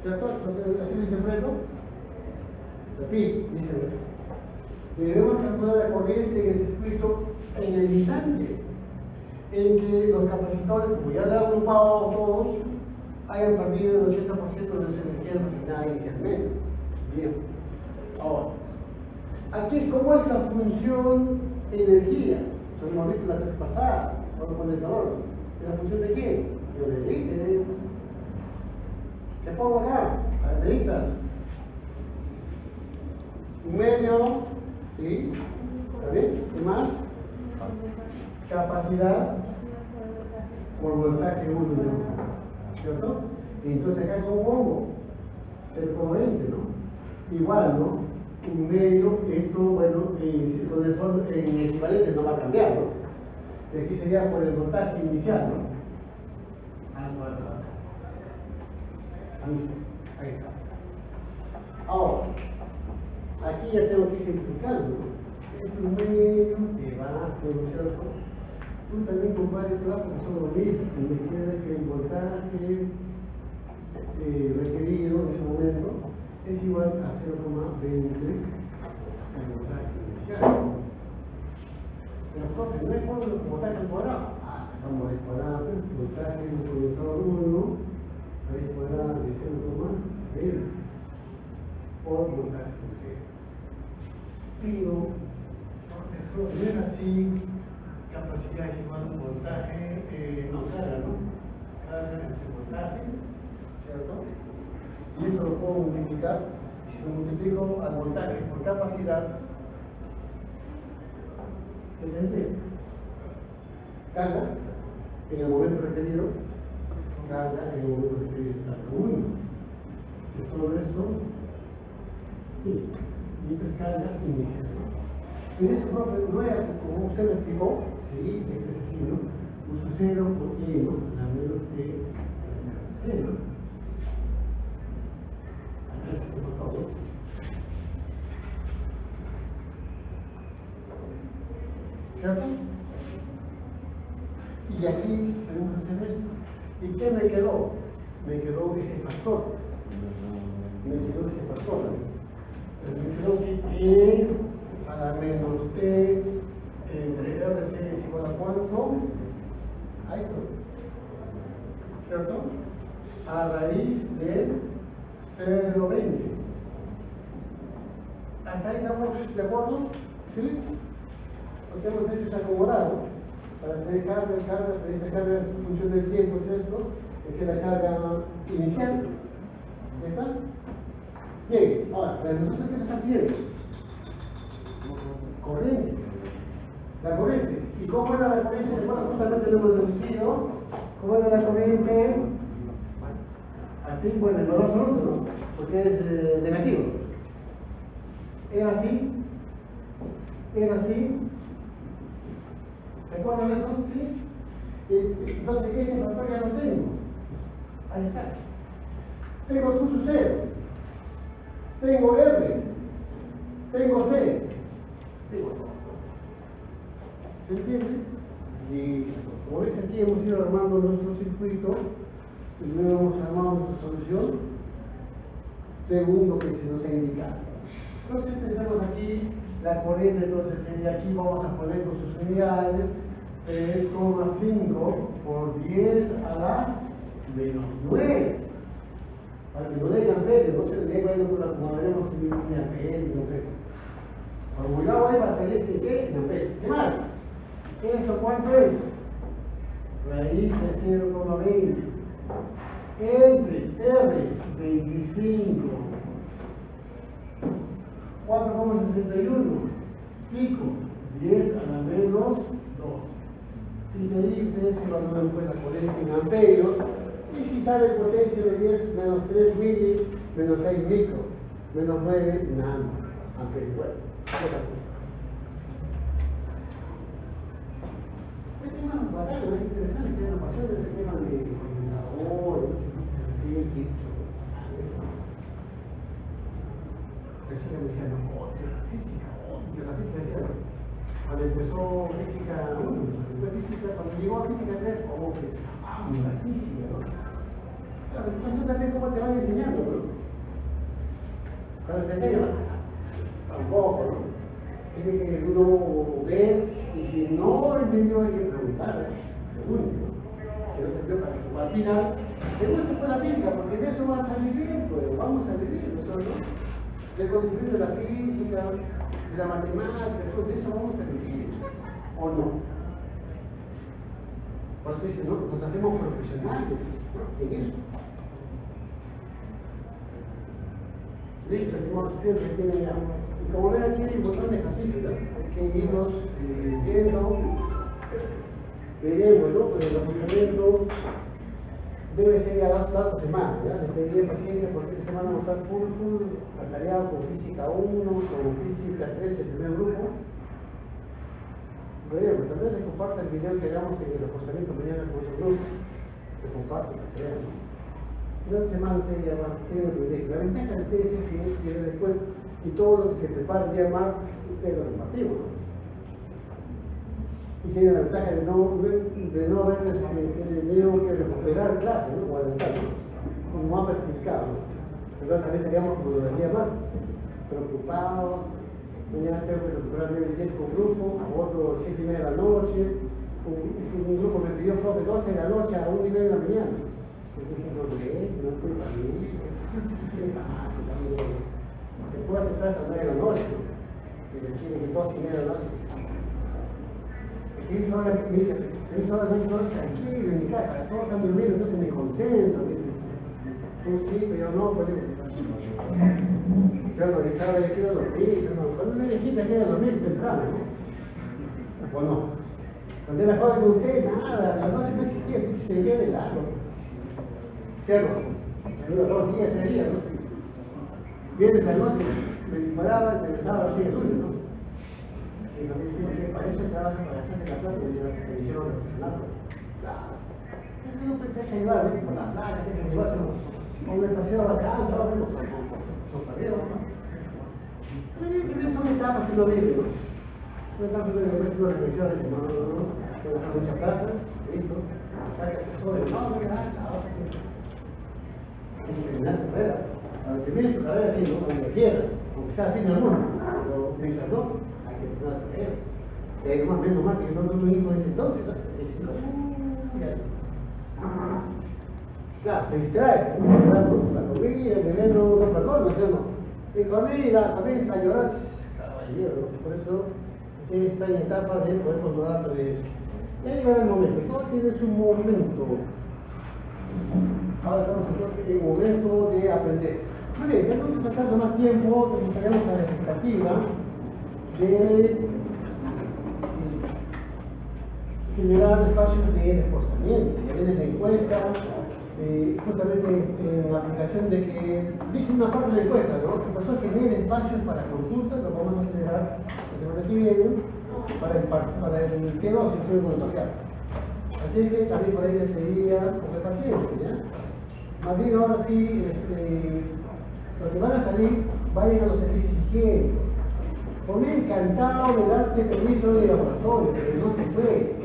¿Cierto? ¿Así lo interpreto? Repito, dice, debemos calcular la corriente en el circuito en el instante en que los capacitores, como ya le he agrupado todos, hayan perdido el 80% de su energía almacenada inicialmente. Bien. Ahora, aquí, ¿cómo es la función energía? Eso lo hemos visto en la clase pasada, con los condensadores. ¿Es la función de quién? Yo le dije. ¿Qué pongo acá? A ver, meditas. Un medio, ¿sí? ¿Está bien? ¿Qué más? Capacidad por voltaje 1, ¿cierto? Entonces acá como pongo 0,20, ¿no? Igual, ¿no? Un medio, esto, bueno, en equivalente no va a cambiar, ¿no? Aquí sería por el voltaje inicial, ¿no? Al cuadrado. Ahí está. Ahora, aquí ya tengo que ir simplificando, ¿no? Es un medio que va, ¿no es cierto? Tú también compares clases que son lo mismo, y me queda que el voltaje requerido en ese momento es igual a 0,20 el voltaje inicial. Pero profe, no es por el voltaje al cuadrado. Sacamos el cuadrado, el voltaje del condensador 1, raíz cuadrada de 0,20 por voltaje inicial. Pero, profesor, no es así. Capacidad es igual a un voltaje, carga, ¿no? Carga entre voltaje, ¿cierto? Y esto lo puedo multiplicar, si lo multiplico al voltaje por capacidad, ¿entendés? Carga en el momento requerido, carga en el momento requerido, carga 1. ¿Es todo esto? Sí. Y esto es carga inicial. En esto, profe, no era como ¿Usted me explicó? Sí, sí, es así, ¿no? Uso 0 por E, ¿no? La menos de 0. Acá se por favor. ¿Cierto? Y aquí tenemos que hacer esto. ¿Y qué me quedó? Me quedó ese factor. Me quedó ese factor. Me quedó que E a la menos T entre RC es igual a cuánto? A esto. ¿Cierto? A raíz de 0,20. ¿Hasta ahí estamos de acuerdo? ¿Sí? Lo que hemos hecho es acomodado para tener carga, pero esa carga en función del tiempo es esto, es que la carga inicial. ¿Ya está? Bien, ahora, la nosotros que nos está pidiendo corriente. La corriente. ¿Y cómo era la corriente? Bueno, justamente lo hemos deducido. ¿Cómo era la corriente? Así, bueno, el valor absoluto, ¿no? Porque es negativo. Era así. Era así. ¿Se acuerdan de eso? ¿Sí? Entonces, este factor ya lo tengo. Ahí está. Tengo tu su 0. Tengo R. Tengo C. Tengo todo. ¿Se entiende? Y como ves aquí hemos ido armando nuestro circuito. Primero hemos armado nuestra solución según lo que se nos ha indicado. Entonces pensamos aquí la corriente, entonces sería aquí vamos a poner con sus unidades 3,5 por 10 a la menos 9. Para que no den amperio, no se le diga lo acomodaremos en amperio. Formulado ahí va a salir que ¿qué? En amperio. ¿Qué más? ¿Esto cuánto es? Raíz de 0,20 entre R 25 4,61 pico 10 a la menos 2. Y de ahí ustedes evalúan pues la corriente en amperios. Y si sale potencia de 10 menos 3 mili menos 6 micro menos 9 nano amperios. Bueno, este tema es bacano, es interesante, que nos pasó de este tema de condensador, así, Física me decía, no, odio la física decía, cuando empezó física 1, después física, cuando llegó a física 3, como que, la física, ¿no? Claro, después tú también cómo te van enseñando, ¿no? Cuando te enseñan, tampoco, ¿no? Tiene que uno ver, y si no entendió hay que preguntar, pregunte, ¿no? Que no se entendió para que al final, te gusta por la física, porque de eso vas a vivir, pues vamos a vivir nosotros. Del conocimiento de la física, de la matemática, de eso vamos a vivir, ¿o no? Por eso dicen, ¿no? Nos hacemos profesionales en eso. Listo, estimados estudiantes, que tienen ya. Y como ven aquí hay un montón de ejercicios, ¿no? Hay que irlos viendo, veremos, ¿no? Pero el razonamiento debe ser ya la otra semana, ¿ya? Les pedí paciencia porque esta semana vamos a estar full atareado con física 1, con física 3, el primer grupo. Veremos, tal vez les comparto el video que hagamos en el acostamiento mañana con esos grupos. Les comparto la tarea, ¿no? Una semana ustedes ya van a tener el video. La ventaja de ustedes es que después, y todo lo que se prepara el día martes, ustedes lo compartimos, ¿no? Y tiene la ventaja de no haber tenido que recuperar clases, ¿no? O adelantar, ¿no? No ha perjudicado, ¿no? Pero también estaríamos como el día martes, preocupados. Mañana tengo que recuperar 9:10 con grupo, a otro 7:30 de la noche. Un grupo me pidió profe 12 de la noche a 1:30 de la mañana. Yo dije, no te también, ¿qué pasa también? Te puedo aceptar hasta 9 de la noche, pero quiere que 2:30 de la noche. Esa hora me dice, esa hora no estoy tranquilo en mi casa, todos están durmiendo, entonces me concentro. Tú sí, pero yo no, pues yo no, esa hora yo quiero dormir, cuando una viejita quiere dormir temprano, ¿no? ¿O no? Cuando era joven con usted, nada, la noche no existía, entonces se veía de largo. ¿Cierto? Me dura 2 días, 3 días, ¿no? Viernes a la noche, me disparaba, regresaba así el lunes, ¿no? Y también decimos que para eso trabaja para gastarte la plata y te hicieron reflexionar. Claro. Eso no pensé que llevar, ¿no? Por la playa, que llevarse a un espacio bacán, todo, nos perdemos, ¿no? Pero son etapas que uno vive, ¿no? No estamos viendo después que uno reflexiona y dice, no, puedo ganar mucha plata, listo, saca ese sobre, no, chao. Tienes que terminar tu carrera. A ver, termines tu carrera así, ¿no? Cuando quieras, aunque sea al fin del mundo, pero mientras no, hay que terminar tu carrera. Menos mal que no tuve hijo en ese entonces, claro, te distrae, la comida, el bebé no perdona, ¿no? Y comida, comienza a llorar, caballero, por eso está en etapa de poder controlar todo eso. Ya llegará el momento, todo tiene su momento. Ahora estamos entonces en el momento de aprender. Muy bien, ya no nos sacando más tiempo, nos estaríamos a la expectativa de generar espacios de reforzamiento. Ya viene la encuesta, justamente en la aplicación de que dice una parte de la encuesta, ¿no? Que el profesor genere espacios para consultas, lo vamos a generar la semana que viene para el P2, el estudio con el parcial. Así que también por ahí les pediría un poco de paciencia, ¿ya? Más bien ahora sí, los que van a salir, vayan a los servicios higiénicos. Por mí encantado de darte permiso de laboratorio, pero no se puede.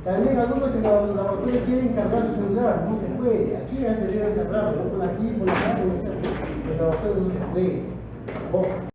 También algunos en los laboratorios quieren cargar su celular, no se puede. Aquí ya se debe cargar, por aquí, por acá, en el laboratorio no se puede. Ojo.